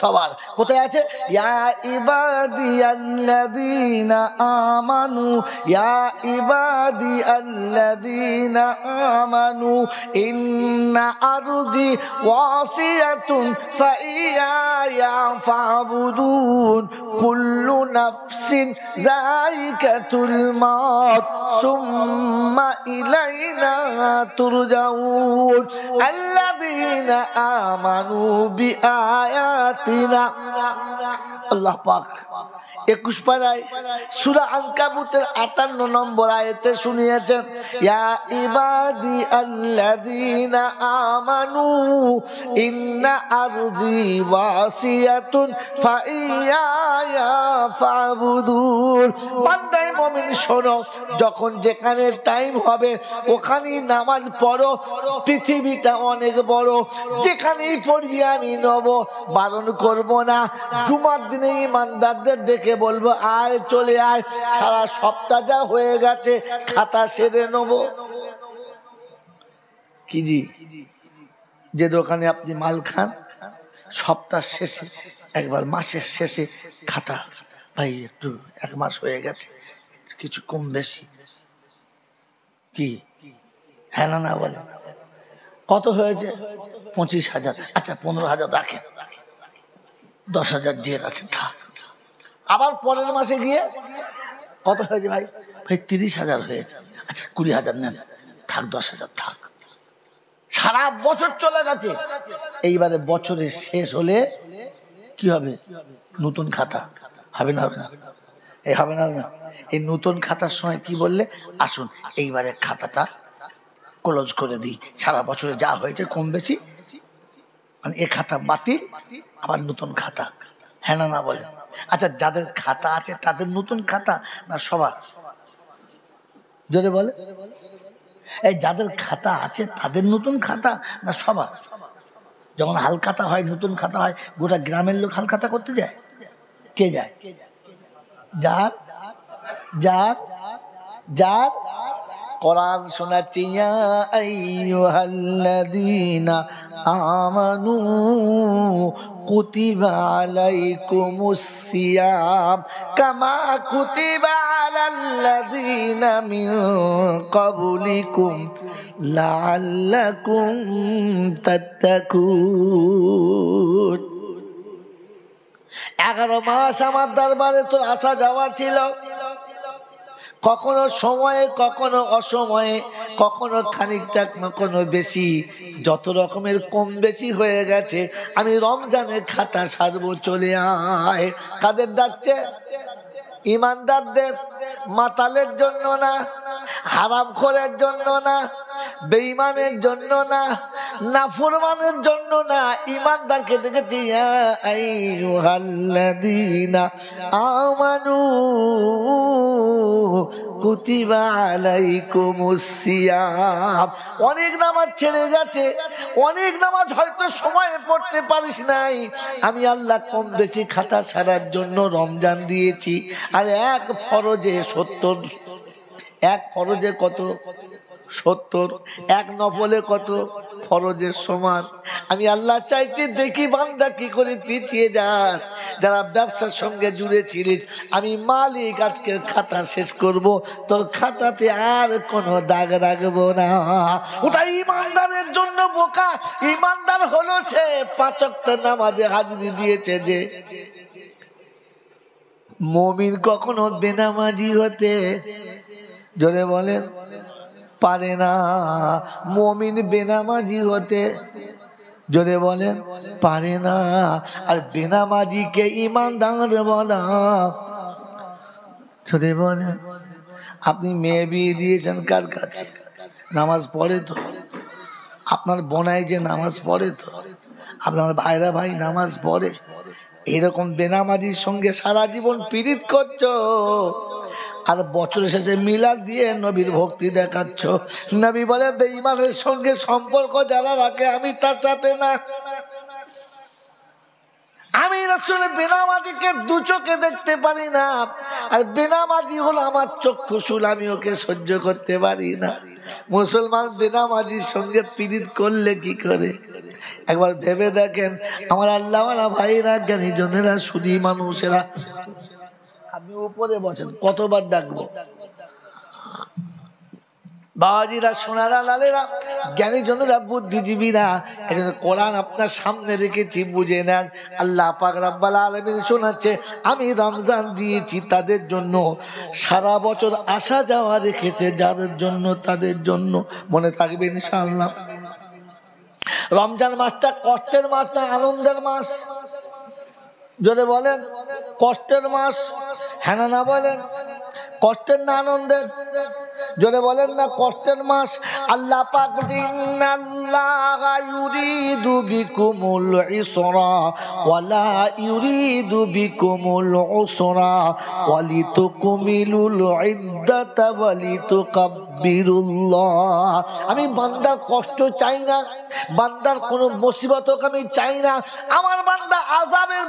সবার। কোথায় আছে? ইয়া ইবাদিয়াল্লাযীনা আমানু, ইয়া ইবাদিয়াল্লাযীনা আমানু ইন্না আরজি ওয়াসিয়াতুন ফাইয়া ফাবুদুন কুল্লু নাফসিন যায়িকাতুল মাউত সুম্মা ইলাইনা তুরজাউন আল্লাযীনা আমানু বিআয়াতিনা। আল্লাহ পাক 21 পারায় সূরা আনকাবুতের 58 নম্বর আয়াতে শুনিয়েছেন, ইয়া ইবাদি আল্লাযীনা আমানু ইন্না আরদি ওয়াসিয়াতুন ফাইয়া ফাবুদুন। বান্দায়ে মুমিন শোনো, যখন যেখানে টাইম হবে ওখানেই নামাজ পড়ো। পৃথিবীটা অনেক বড়, যেখানেই পড়ি আমি নেব, বারণ করব না। জুমার দিনে ইমানদারদের ডেকে বলবো আয়, চলে আয়, সারা সপ্তাহ যা হয়ে গেছে খাতা সেরে নেব। কি জি, যে দোকানে আপনি মাল খান সপ্তাহ শেষে একবার, মাসের শেষে খাতা, ভাই একটু 1 মাস হয়ে গেছে, কিছু কম বেশি, কি হ্যাঁ না না বলে, কত হয়েছে? 25,000। আচ্ছা 15,000 রাখেন, 10,000 জের আছে থাক। আবার পরের মাসে গিয়ে কত হয়েছে ভাই? ভাই 30,000 হয়েছে। আচ্ছা 20,000 নেন, থাক 10,000 থাক। সারা বছর চলে গেছে, এইবারে বছরের শেষ হলে কি হবে? নতুন খাতা হবে না? হবে না? এই হবে না? হবে না? এই নতুন খাতার সময় কি বললে, আসুন এইবারে খাতাটা ক্লোজ করে দিই, সারা বছরে যা হয়েছে কম বেশি, মানে এ খাতা বাতিল, আবার নতুন খাতা। হ্যাঁ না না বলে? আচ্ছা যাদের খাতা আছে তাদের নতুন খাতা না সবার? যদি বলে এই যাদের খাতা আছে তাদের নতুন খাতা না সবার? যখন হালখাতা হয়, নতুন খাতা হয়, গোটা গ্রামের লোক হালখাতা করতে যায়। কে যায়? যার যার যার কোরআন শোনাচ্ছি, ইয়া আইয়ুহাল্লাযীনা আমানু কুতিবা আলাইকুমুস সিয়াম কামা কুতিবা আলাল্লাযীনা মিন ক্বাবলিকুম লাআল্লাকুম তাত্তাকুন। 11 মাস আমার দরবারে তোর আসা যাওয়া ছিল, কখনো সময়ে কখনো অসময়ে, কখনো খানিকটা কখনো বেশি, যত রকমের কম বেশি হয়ে গেছে। আমি রমজানে খাতা সারবো, চলে আয়। কাদের ডাকছে? ইমানদারদের। মাতালের জন্য না, হারামখোরের জন্য না, বেঈমানের জন্য না, নাফরমানের জন্য না, ইমানদারকে ডেকেছি, ইয়া আইয়ুহাল্লাযীনা আমানু কুতিবা আলাইকুমুস সিয়াম। অনেক নামাজ ছেড়ে গেছে, অনেক নামাজ হয়তো সময়ে পড়তে পারিস নাই, আমি আল্লাহ কম বেশি খাতা সারার জন্য রমজান দিয়েছি। আর এক ফরজে 70, এক ফরজে কত? 70। এক নফলে কত? ফরজের সমান। আমি আল্লাহ চাইছি দেখি বান্দা কি করে পিছিয়ে যান। যারা ব্যবসার সঙ্গে জুড়ে ছিলিস, আমি মালিক আজকে খাতা শেষ করব, তোর খাতাতে আর কোনো দাগ রাখবো না। ওটা ইমানদারের জন্য বোকা। ইমানদার হলো সে 5 ওয়াক্ত নামাজে হাজিরি দিয়েছে যে। মুমিন কখনো বেনামাজি হতে, জোরে বলেন, পারে না। মুমিন বেনামাজি হতে, জোরে বলেন, পারে না। আর বেনামাজিকে ইমানদার বলা, জোরে বলেন। আপনি মেয়ে বিয়ে দিয়েছেন কার কাছে? নামাজ পড়ে তো? আপনার বোনাই যে নামাজ পড়ে তো? আপনার ভাইরা ভাই নামাজ পড়ে? এরকম বেনামাজির সঙ্গে সারা জীবন পীড়িত করছো, আর বছর শেষে মিলাদ দিয়ে নবীর ভক্তি দেখাচ্ছ। নবী বলে বেঈমানের সঙ্গে সম্পর্ক যারা রাখে আমি তার সাথে না। আমি রাসূল বেনামাজিকে দু চোখে দেখতে পারি না, আর বেনামাজি হলো আমার চক্ষুশূল, আমি ওকে সহ্য করতে পারি না। মুসলমান বেনামাজির সঙ্গে পীড়িত করলে কি করে? একবার ভেবে দেখেন আমার আল্লাহওয়ালা ভাইরা, জ্ঞানী জনেরা, সুধী মানুষেরা। আপনি উপরে বসেন, কতবার ডাকবো? বাবাজিরা, সোনারা, লালেরা, জ্ঞানী জনেরা, বুদ্ধিজীবীরা, কোরআন আপনার সামনে রেখেছি, বুঝে নেন। আল্লাহ পাক রব্বুল আলামিন শোনাচ্ছে, আমি রমজান দিয়েছি তাদের জন্য, সারা বছর আসা যাওয়া রেখেছে যাদের জন্য, তাদের জন্য। মনে থাকবে ইনশাআল্লাহ। রমজান মাসটা কষ্টের মাস না আনন্দের মাস? যদি বলেন কষ্টের মাস, হ্যাঁ না বলেন? কষ্টের না আনন্দের? জোরে বলেন না কষ্টের মাস। আল্লাহ পাক ইন্নাল্লাহা ইউরিদু বিকুমুল ইসরা ওয়ালা ইউরিদু বিকুমুল উসরা ওয়ালিতুকমিলুল ইদ্দাতা ওয়ালিতুকাব্বিরুল্লাহ। আমি বান্দার কষ্ট চাই না, বান্দার কোনো মুসিবত হোক আমি চাই না, আমার বান্দা আযাবের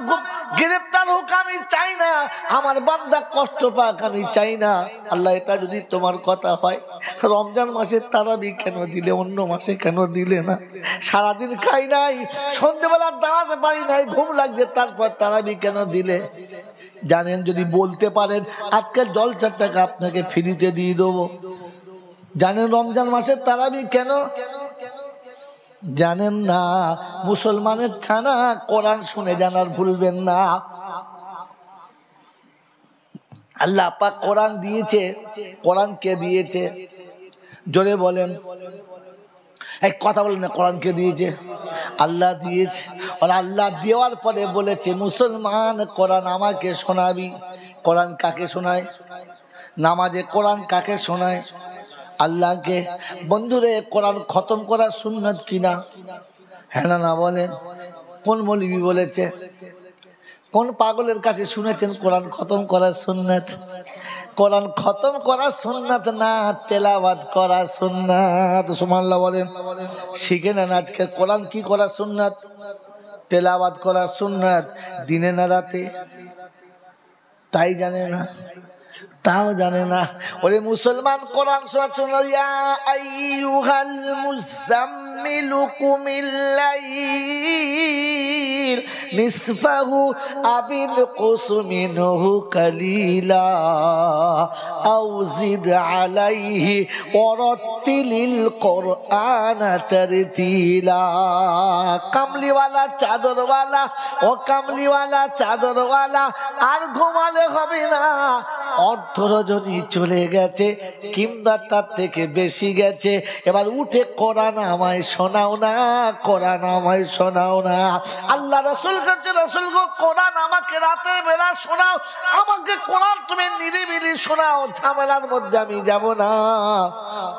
গ্রেফতার হোক আমি চাই না, আমার বান্দা কষ্ট পাক আমি চাই না। আল্লাহ, এটা যদি তোমার কথা হয়, রমজান মাসে তারাবি কেন দিলে, অন্য মাসে কেন দিলে না? সারাদিন খাই নাই, সন্ধ্যেবেলা দাঁড়াতে পারি নাই, ঘুম লাগছে, তারপর তারাবি কেন দিলে? জানেন, যদি বলতে পারেন আজকের জলসার টাকা আপনাকে ফ্রিতে দিয়ে দেবো। জানেন রমজান মাসের তারাবি কেন? জানেন না? মুসলমানের ছানা, কোরআন শুনে জানার ভুলবেন না। আল্লাহ পাক কোরআন দিয়েছে, কোরআন কে দিয়েছে? জোরে বলেন, এক কথা বলেন না, কোরআন কে দিয়েছে? আল্লাহ দিয়েছে। আর আল্লাহ দেওয়ার পরে বলেছে, মুসলমান কোরআন আমাকে শোনাবি। কোরআন কাকে শোনায়? নামাজে কোরআন কাকে শোনায়? আল্লাহকে। বন্ধুরে, কোরআন খতম করা সুন্নাত কিনা? হ্যাঁ না বলেন? কোন মৌলবি বলেছে? কোন পাগলের কাছে শুনেছেন কোরআন খতম করা সুন্নাত? কোরআন খতম করা সুন্নাত না, তেলাওয়াত করা সুন্নাত। সুবহানাল্লাহ বলেন। শিখে নেন আজকে কোরআন কি করা সুন্নাত, তেলাওয়াত করা সুন্নাত। দিনে না রাতে? তাই জানে না, তাও জানে না। ওরে মুসলমান, কোরআন শোনা, ইয়া আইয়ুহাল মুযাম্মিলু কুমিল লাইল নিসফাহু আবিল কুসমিনহু কালিলা আও জিদ আলাইহি ওয়ারাত্তিলিল কুরআনা তারতিলা। কামলিওয়ালা চাদরওয়ালা, ও কামলিওয়ালা চাদরওয়ালা, আর ঘুমালে হবে না। অর্ধ রজনী চলে গেছে কিংবা তার থেকে বেশি গেছে, এবার উঠে কোরআন আমায় শোনাও না, কোরআন আমায় শোনাও না। আল্লাহ রাসূল কাছে, রাসূল গো, কোরআন আমাকে রাতে বেলা শোনাও, আমাকে কোরআন তুমি নিরিবিলি শোনাও, ঝামেলার মধ্যে আমি যাব না।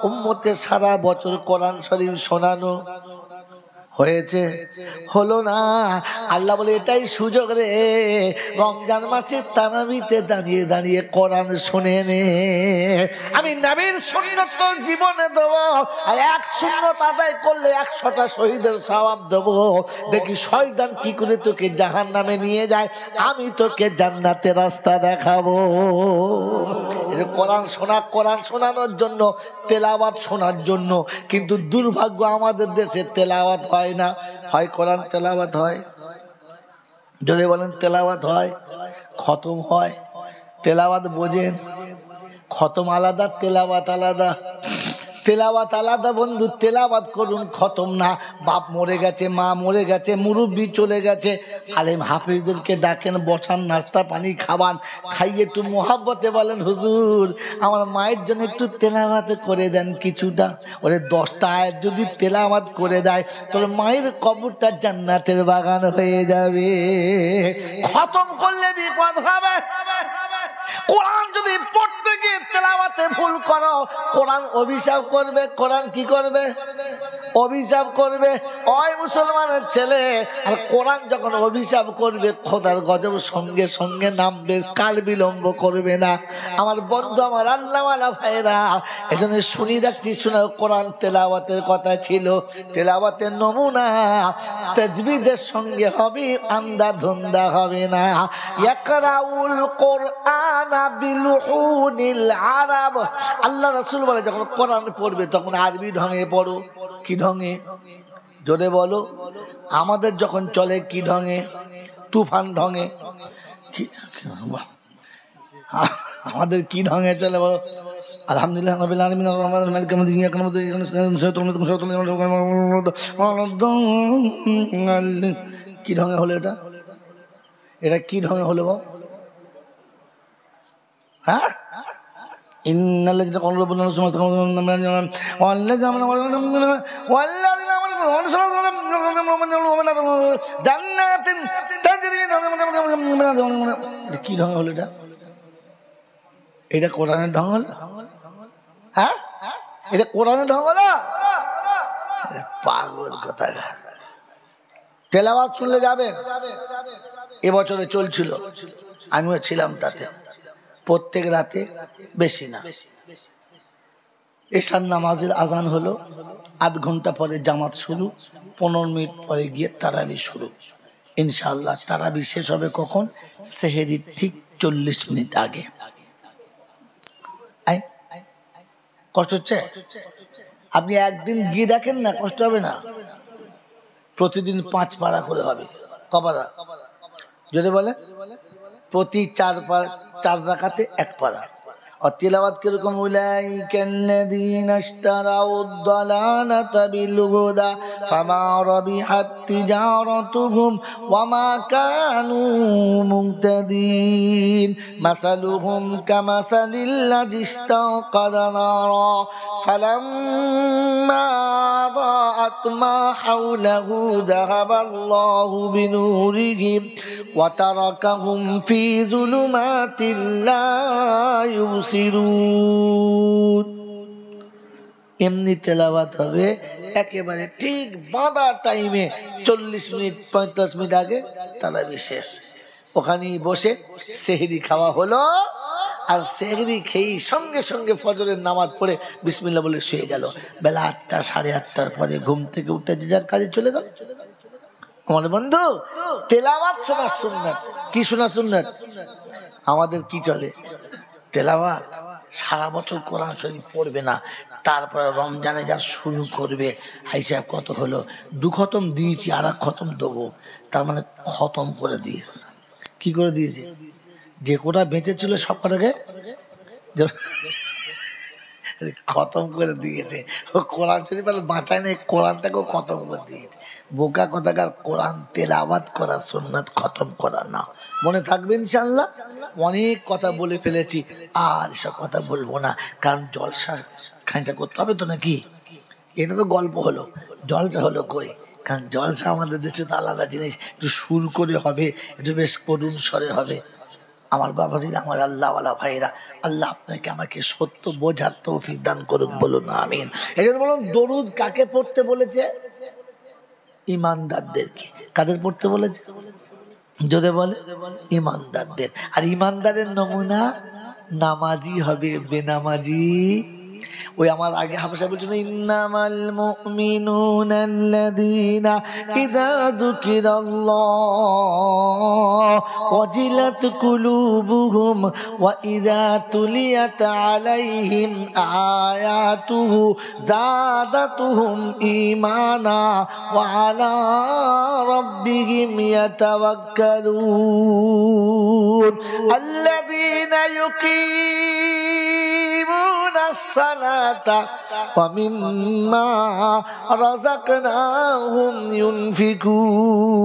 উম্মতে সারা বছর কোরআন শরীফ শোনানো হয়েছে, হলো না। আল্লাহ বলে, এটাই সুযোগ রে, রমজান মাসে তারাবিতে দাঁড়িয়ে দাঁড়িয়ে কোরআন শুনে নে। আমি নবীর সুন্নাত জীবনে দেবো, আর এক সুন্নাত আদায় করলে 100টা শহীদের সওয়াব দেবো। দেখি শয়তান কি করে তোকে জাহান্নামে নিয়ে যায়, আমি তোকে জান্নাতের রাস্তা দেখাবো। কোরআন শোনা, কোরআন শোনানোর জন্য, তেলাওয়াত শোনার জন্য। কিন্তু দুর্ভাগ্য, আমাদের দেশে তেলাওয়াত হয় না। হয় কোরআন তেলাওয়াত হয়, যদি বলেন তেলাওয়াত হয়, খতম হয়। তেলাওয়াত বোঝেন? খতম আলাদা, তেলাওয়াত আলাদা। তেলাওয়াত আলাদা বন্ধু, তেলাওয়াত করুন, খতম না। বাপ মরে গেছে, মা মরে গেছে, মুরব্বি চলে গেছে, আলেম হাফিজদেরকে ডাকেন, বসান, নাস্তা পানি খাওয়ান, খাইয়ে একটু মোহাব্বতে বলেন, হুজুর আমার মায়ের জন্য একটু তেলাওয়াত করে দেন কিছুটা। ওরে 10টা আয়াত যদি তেলাওয়াত করে দেয়, তোর মায়ের কবরটা জান্নাতের বাগান হয়ে যাবে। খতম করলে বিপদ হবে। কোরআন যদি পড়তে গিয়ে তেলাওয়াতে ভুল করো, কোরআন অভিশাপ করবে। কোরআন কি করবে? অভিশাপ করবে ওই মুসলমানের ছেলে। আর কোরআন যখন অভিশাপ করবে খোদার গজব সঙ্গে সঙ্গে নামবে, কাল বিলম্ব করবে না। আমার বন্ধু, আমার আল্লাহওয়ালা ভাইরা, এজন্য শুনি রাখছি, শোনা কোরআন তেলাওয়াতের কথা ছিল, তেলাওয়াতের নমুনা তাজবিদের সঙ্গে হবে, আন্দা ধন্দা হবে না। ইয়াকরাউল কোরআনা বিলুহুনিল আরব, আল্লাহ রাসূল বলে যখন কোরআন পড়বে তখন আরবি ঢঙে পড়ো। কি ঢঙে? জোরে বলো। আমাদের যখন চলে কি ঢঙে? তুফান ঢঙে। আমাদের কি ঢঙে চলে বলো? আলহামদুলিল্লাহ রাব্বিল আলামিন আর রহমানির মালিক ইয়াউমিদ্দিন ইয়াকা না'বুদু ওয়া ইয়াকা নাস্তাঈন। কি ঢঙে হলো এটা? এটা কি ঢঙে হলো গো? হ্যাঁ, ইন্নাল্লাযীনা ক্বালু রাব্বুনা আল্লাহু জান্নাতিন তাজরি মিন তাহতিহা। কি ঢঙে হলো এটা? এটা কোরআনের ঢং হলো? হ্যাঁ, এটা কোরআনের ঢং হলো? পাগল কোথাকার। তেলাওয়াত শুনলে যাবেন। এবছরে চলছিল, আমিও ছিলাম তাতে। প্রত্যেক রাতে, বেশি না, এশার নামাজের আজান হলো, আধ ঘন্টা পরে জামাত শুরু, 15 মিনিট পরে গিয়ে তারাবি শুরু। ইনশাআল্লাহ তারাবি শেষ হবে কখন? সেহেরির ঠিক 40 মিনিট আগে। কষ্ট হচ্ছে? আপনি একদিন গিয়ে দেখেন না, কষ্ট হবে না? প্রতিদিন 5 পারা করে হবে। কপারা যদি বলে প্রতি 4 রাকাতে 1 পারা। और तिलावत किरकम उलाइकल्लज़ीना इश्तराउद्दलालता बिलहुदा फमा रबिहत तिजारतुहुम वमा कानू मुहतदीन मसलुहुम कमसलिल्लज़ी इस्तौक़दा नारा फलम्मा ضاءت ما حوله ذهب الله بنورهم وتركهم في ظلمات لا يبصرون। এমনি তেলাওয়াত হবে একেবারে ঠিক বাঁধা টাইমে, 40 মিনিট 45 মিনিট আগে তারাবি শেষ। ওখানেই বসে সেহরি খাওয়া হলো, আর সেহরি খেয়ে সঙ্গে সঙ্গে ফজরের নামাজ পড়ে বিসমিল্লাহ বলে শুয়ে গেল। বেলা 8টা 8:30টার পরে ঘুম থেকে উঠে যে যার কাজে চলে গেল। আমার বন্ধু, তেলাওয়াত শোনার সুন্নাত। কি শোনার সুন্নাত? আমাদের কি চলে? তেলাওয়াত। সারা বছর কোরআন শরীফ পড়বে না, তারপরে রমজানে যা শুরু করবে। হিসাব কত হলো? 2 খতম দিয়েছি, আর 1 খতম দেবো, তার মানে খতম করে দিয়েছে। কি করে দিয়েছে? যে কোটা বেঁচে ছিল সব কটাকে খতম করে দিয়েছে। ও কোরআন শরীফ আর বাঁচায় না, কোরআনটাকেও খতম করে দিয়েছে। বোকা কথাকার, কোরআন তেলাওয়াত করা সুন্নাত, খতম করা না। মনে থাকবে ইনশাআল্লাহ। অনেক কথা বলে ফেলেছি, আর এসব কথা বলবো না, কারণ জলসা খানিকটা করতে হবে তো নাকি? এটা তো গল্প হলো, জলসা হলো করে। কারণ জলসা আমাদের দেশে তো আলাদা জিনিস, একটু সুর করে হবে, একটু বেশ করুণ স্বরে হবে। আমার বাবাজিরা, আমার আল্লাহওয়ালা ভাইরা, আল্লাহ আপনাকে আমাকে সত্য বোঝার তৌফিক দান করুন, বলুন আমিন। এই জন্য বলুন, দরুদ কাকে পড়তে বলেছে? ইমানদারদেরকে। কাদের পড়তে বলেছে? যদি বলে ইমানদারদের। আর ইমানদারের নমুনা নামাজি হবে, বেনামাজি। ওই আমার আগে হাফেজা বলছিল, ইন্নামাল মুমিনুনা আল্লাযীনা ইযা যুকিরাল্লাহ ওয়াজিলাত কুলুবুহুম ওয়া ইযা তুলিয়াত আলাইহিম আয়াতুহু যাদাতুহুম ঈমানা ওয়া আলা রাব্বিহিম ইয়াতাওয়াক্কালুন আল্লাযীনা ইউকিমুনা الصلاة ومما رزقناهم ينفقون।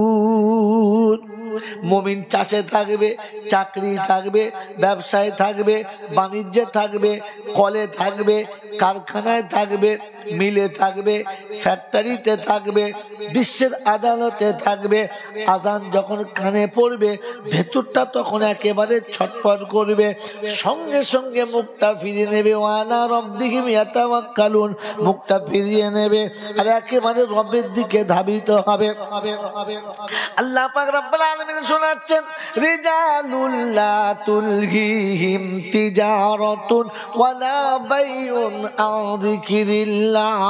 মুমিন চাষে থাকবে, চাকরি থাকবে, ব্যবসায় থাকবে, বাণিজ্যে থাকবে, কলে থাকবে, কারখানায় থাকবে, মিলে থাকবে, ফ্যাক্টরিতে থাকবে, বিশ্বের আদালতে থাকবে। আজান যখন কানে পড়বে ভেতরটা তখন একেবারে ছটফট করবে, সঙ্গে সঙ্গে মুখটা ফিরিয়ে নেবে। ওয়ানা রব্বিহিম ইয়াতাওয়াক্কালুন, মুখটা ফিরিয়ে নেবে আর একেবারে রবের দিকে ধাবিত হবে। আল্লাহ পাক রব্বুল আলামিন শোনাচ্ছেন, রিজালুল লা তুলহিহিম তিজারাতুন ওয়ালা বাইউন আন যিকরিল্লাহ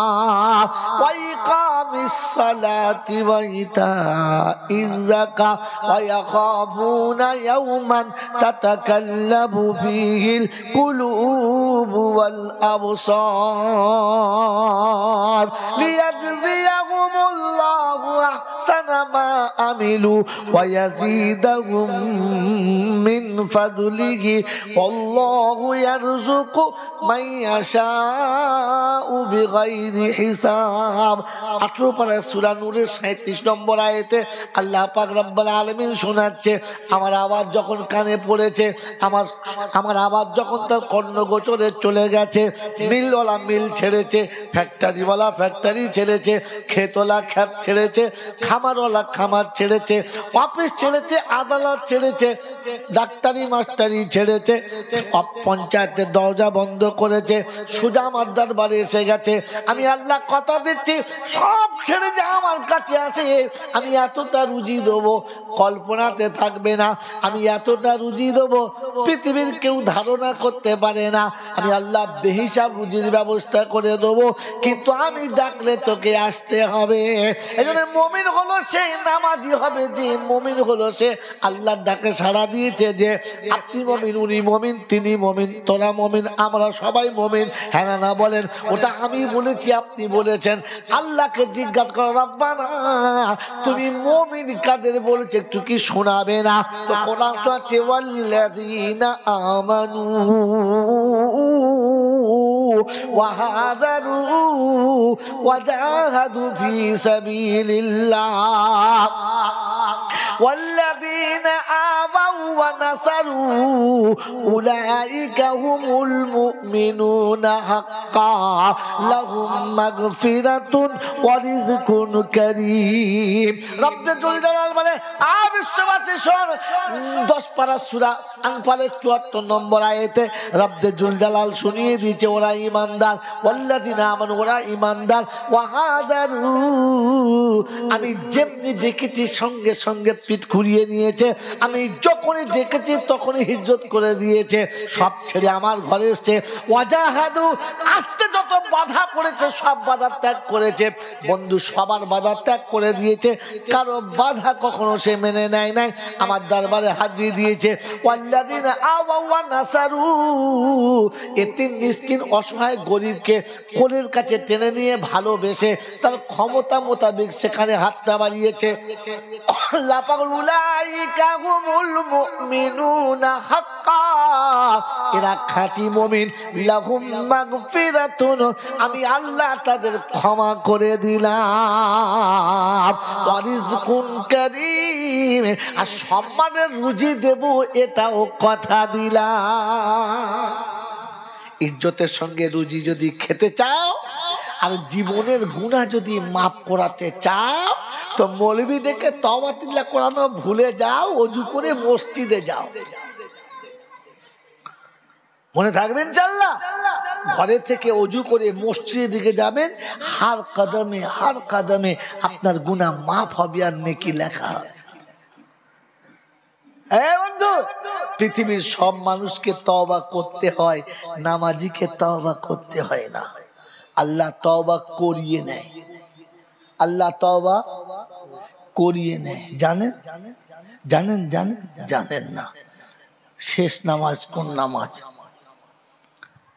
ওয়া ইকামিস সালাতি ওয়া ইতাইয যাকাত ওয়া ইয়াখাফুনা ইয়াওমান তাতাকাল্লাবু ফীহিল কুলুবু ওয়াল আবসার লিয়াজজিয়াহুমুল্লাহু আহসানা মা আমিলু ওয়া ইয়াজিদাহুম মিন ফাদলিহি আল্লাহু ইয়ারযুকু মান ইয়াশাউ বিগাইরি হিসাব। 18 পারা সূরা নূরের 37 নম্বর আয়াতে আল্লাহ পাক রব্বুল আলামিন শোনাচ্ছে, আমার আওয়াজ যখন কানে পড়েছে, আমার আওয়াজ যখন তার কর্ণগোচরে চলে গেছে, মিলওয়ালা মিল ছেড়েছে, ফ্যাক্টরিওয়ালা ফ্যাক্টরি ছেড়েছে, ক্ষেতওয়ালা ক্ষেত ছেড়েছে, খামারওয়ালা খামার ছেড়েছে, অফিস ছেড়েছে, আদালত ছেড়েছে, ডাক্তারি মাস্টারি ছেড়েছে, পঞ্চায়েতের দরজা বন্ধ করেছে, সোজা আমার দরবারে এসে গেছে। আমি আল্লাহ কথা দিচ্ছি, সব ছেড়ে যে আমার কাছে আসে, আমি এতটা রুজি দেবো কল্পনাতে থাকবে না, আমি এতটা রুজি দেবো পৃথিবীর কেউ ধারণা করতে পারে না। আমি আল্লাহ বেহিসাব রুজির ব্যবস্থা করে দেবো, কিন্তু আমি ডাকলে তোকে আসতে হবে। এজন্য মুমিন হলো সে, নামাজি হবে যে, মুমিন হলো সে আল্লাহর ডাকে সাড়া দিয়েছে যে আপনি মুমিন, উনি মুমিন, তিনি মুমিন, তোরা মুমিন, আমরা সবাই মুমিন। হ্যাঁ না বলেন? ওটা আমি বলেছি, আপনি বলেছেন। আল্লাহকে জিজ্ঞাসা করো, রব্বানা তুমি মুমিন কাদের বলেছে একটু কি শোনাবে না? তো কোরআন তো আছে, ওয়াল্লাযীনা আমানু ওয়াহাদারু ওয়াজাহাদু ফি সাবিলিল্লাহ ওয়াল্লাযীনা আমাউ ওয়া নাসারু উলাইকা হুমুল মুমিনুনা হাক্কান লাহুম মাগফিরাতুন ওয়া রিজকুন কারীম। রব্বে জুল জালাল বলে, বিশ্ববাসী শোন, 10 পারা সূরা আনফালের 74 নম্বর আয়াতে রব্বে জুল জালাল শুনিয়ে দিয়েছে ওরা ঈমানদার, ওয়াল্লাযীনা আমানু, ওরা ঈমানদার, ওয়াহাদারু, আমি যেমনি দেখেছি সঙ্গে সঙ্গে পিঠ ঘুরিয়ে নিয়েছে, আমি যখনই দেখেছি তখনই হিজরত করে দিয়েছে, সব ছেড়ে আমার ঘরে এসেছে। ওয়াজাহাদু, আসতে যত বাধা পড়েছে সব বাধা ত্যাগ করেছে। বন্ধু সবার বাধা ত্যাগ করে দিয়েছে, কারো বাধা কখনো সে মেনে নেয় নাই, আমার দরবারে হাজির দিয়েছে। ওয়াল্লাযীনা আওয়াউ ওয়া নাসারু, এতিম মিসকিন অসহায় গরিবকে কোলের কাছে টেনে নিয়ে ভালোবেসে তার ক্ষমতা মোতাবেক সেখানে হাতটা বাড়িয়েছে। আল্লাহ পাক উলাইকা হুমুল মুমিনুনা হাক্কান, এরা খাঁটি মুমিন, লাহুম মাগফিরাতুন, আমি আল্লাহ তাদের ক্ষমা করে দিলাম, ওয়া রিজকুন কারীম, আর সম্মানের রুজি দেব এটাও কথা দিলাম। ইজ্জতের সঙ্গে রুজি যদি খেতে চাও আর জীবনের গুনাহ যদি মাফ করাতে চাও তো মৌলবি ডেকে তওবা তিল্লাহ করানো ভুলে যাও, ওযু করে মসজিদে যাও। মনে থাকবেন ইনশাআল্লাহ, ঘরে থেকে ওযু করে মসজিদের দিকে যাবেন, হার কদমে আপনার গুনাহ মাফ হবে আর নেকি লেখা হবে। বন্ধু, পৃথিবীর সব মানুষকে তওবা করতে হয়, নামাজিকে তওবা করতে হয় না। আল্লাহ তওবা করিয়ে নেয়, আল্লাহ তওবা করিয়ে নেয়। জানেন জানেন জানেন জানেন না শেষ নামাজ কোন নামাজ?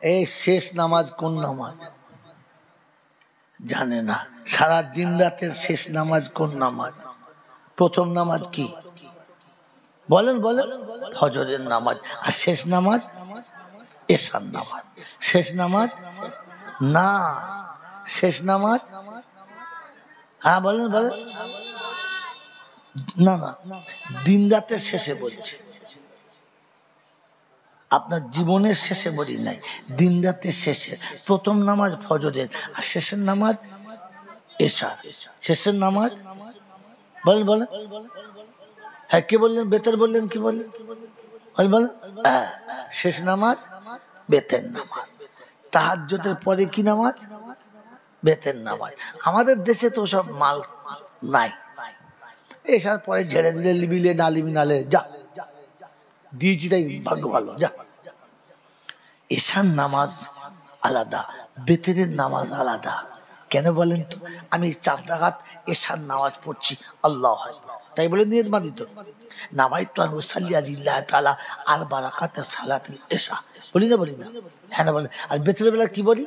এই শেষ নামাজ কোন নামাজ জানে না। সারা দিন রাতের শেষ নামাজ কোন নামাজ? প্রথম নামাজ কি বলেন বলেন? ফজরের নামাজ। আর শেষ নামাজ এশার নামাজ। শেষ নামাজ না, শেষ নামাজ হ্যাঁ বলেন বলেন, না না, দিন রাতের শেষে বলছে। আপনার জীবনের শেষে বলি নাই, দিন রাতের শেষে প্রথম নামাজ ফজরের আর শেষের নামাজ এশার। শেষের নামাজ বলেন বলেন, হ্যাঁ কে বললেন? বেতের বললেন, কি বললেন? বলেন শেষ নামাজ বেতের নামাজ। তাহাজ্জুদের পরে কি নামাজ? বেতের নামাজ। আমাদের দেশে তো সব মাল নাই, এসার পরে ঝেড়ে দিলে লিবিলে না লিবি নালে যা দিয়েছি তাই ভাগ্য ভালো যা। এশার নামাজ আলাদা, বেতেরের নামাজ আলাদা। কেন বলেন তো? আমি 4 রাকাত এশার নামাজ পড়ছি, আল্লাহু আকবার, তাই বলে নিয়ত বাঁধিত নামাইতু আন উসাল্লি লিল্লাহি তাআলা 4 রাকাত সালাতুল এশা বলি না? বলি না? হ্যাঁ না বলেন। আর বেতের বেলা কি বলি?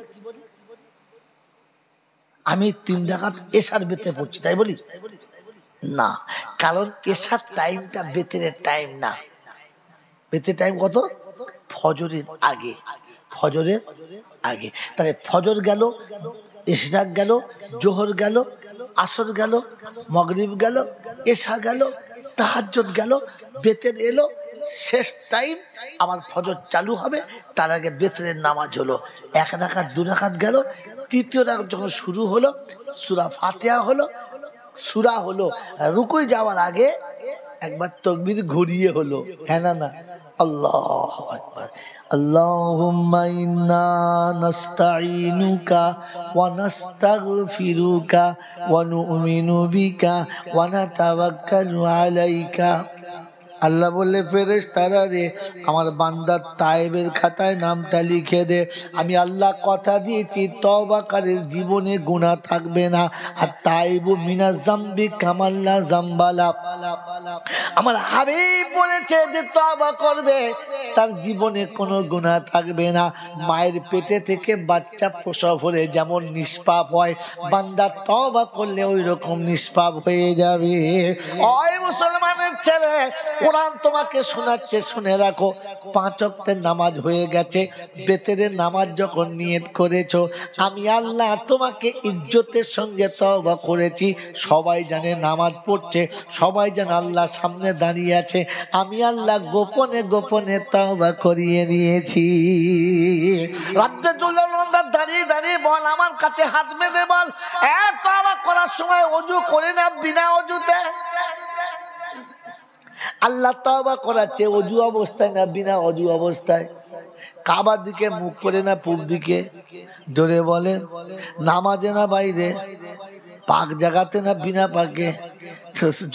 আমি 3 রাকাত এশার বেতে পড়ছি, তাই বলি না, কারণ এশার টাইমটা বেতের টাইম না। বেতের টাইম কত? ফজরের আগে, ফজরের আগে। তাহলে ফজর গেল, ইশরাক গেল, জোহর গেল, আসর গেল, মাগরিব গেল, এশা গেল, তাহাজ্জুদ গেল, বেতের এলো, শেষ টাইম আবার ফজর চালু হবে, তার আগে বেতের নামাজ হলো। 1 রাকাত 2 রাকাত গেল, তৃতীয় রাকাত যখন শুরু হলো, সূরা ফাতিহা হলো, সূরা হলো, রুকুই যাওয়ার আগে একবার তাকবীর ঘুরিয়ে হলো, হ্যাঁ না না? আল্লাহু আকবার। আল্লাহুম্মা ইন্না নাস্তাঈনুকা ওয়া নাস্তাগফিরুকা ওয়া নু'মিনু বিকা ওয়া নাতাওয়াক্কালু আলাইকা। আল্লাহ বললে, ফেরেশতারা রে, আমার বান্দার তায়েবের খাতায় নামটা লিখে দে। আমি আল্লাহ কথা দিয়েছি তওবাকারীর জীবনে গুনাহ থাকবে না। আর তাইবু মিনাজ যামবি কামাল্লা যামবালা, আমার হাবিব বলেছে যে তওবা করবে তার জীবনে কোনো গুনাহ থাকবে না। মায়ের পেটে থেকে বাচ্চা প্রসব হলে যেমন নিষ্পাপ হয়, বান্দা তওবা করলে ওই রকম নিষ্পাপ হয়ে যাবে। ওই মুসলমানের ছেলে, কোরআন তোমাকে শোনাচ্ছে, শুনে রাখো। 5 ওয়াক্তের নামাজ হয়ে গেছে, বেতেরের নামাজ যখন নিয়ত করেছো, আমি আল্লাহ তোমাকে ইজ্জতের সঙ্গে তওবা করেছি। সবাই জানে নামাজ পড়ছে, সবাই জানে আল্লাহ সামনে দাঁড়িয়ে আছে, আমি আল্লাহ গোপনে গোপনে তওবা করিয়ে নিয়েছি। রাব্বে দুল্লাহ দাঁড়িয়ে দাঁড়িয়ে বল, আমার কাছে হাত বেঁধে বল, তওবা করার সময় ওযু করে না বিনা ওযুতে? আল্লাহ তওবা করাচ্ছে ওযু অবস্থায় না বিনা ওযু অবস্থায়? কাবার দিকে মুখ করে না পূব দিকে? জোরে বলেন। নামাজে না বাইরে? পাক জায়গাতে না বিনা পাকে?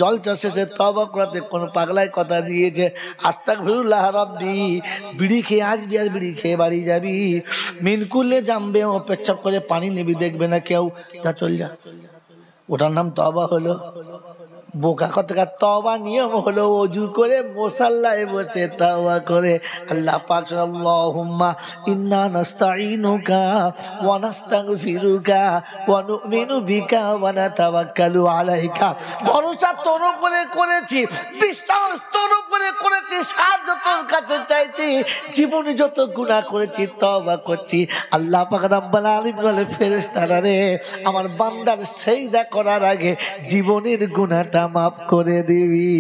জলসা শেষে তওবা করাতে কোন পাগলায় কথা দিয়েছে আস্তাগফিরুল্লাহ রাব্বি, বিড়ি খেয়ে আসবি আর বিড়ি খেয়ে বাড়ি যাবি, মিনকুলে জামবে ও পেচ্ছাপ করে পানি নিবি, দেখবে না কেউ, তা চল যা। ওটার নাম তওবা হলো? বোকা কথা। তওবা নিয়ম হলো ওযু করে মুসাল্লায় বসে তওবা করে। আল্লাহ পাক আল্লাহুম্মা ইন্না নাস্তাঈনুকা ওয়া নাস্তাগফিরুকা ওয়া নু'মিনু বিকা ওয়া নাতাওয়াক্কালু আলাইকা। ভরসা তোর উপরে করেছি, বিশ্বাস তোর উপরে করেছি, সাহায্য তোর কাছে চাইছি, জীবনে যত গুনাহ করেছি তওবা করছি। আল্লাহ পাক রব্বুল আলামিন বলে, ফেরেশতারা রে, আমার বান্দার সিজদা করার আগে জীবনের গুনাহটা মাফ করে দিবি।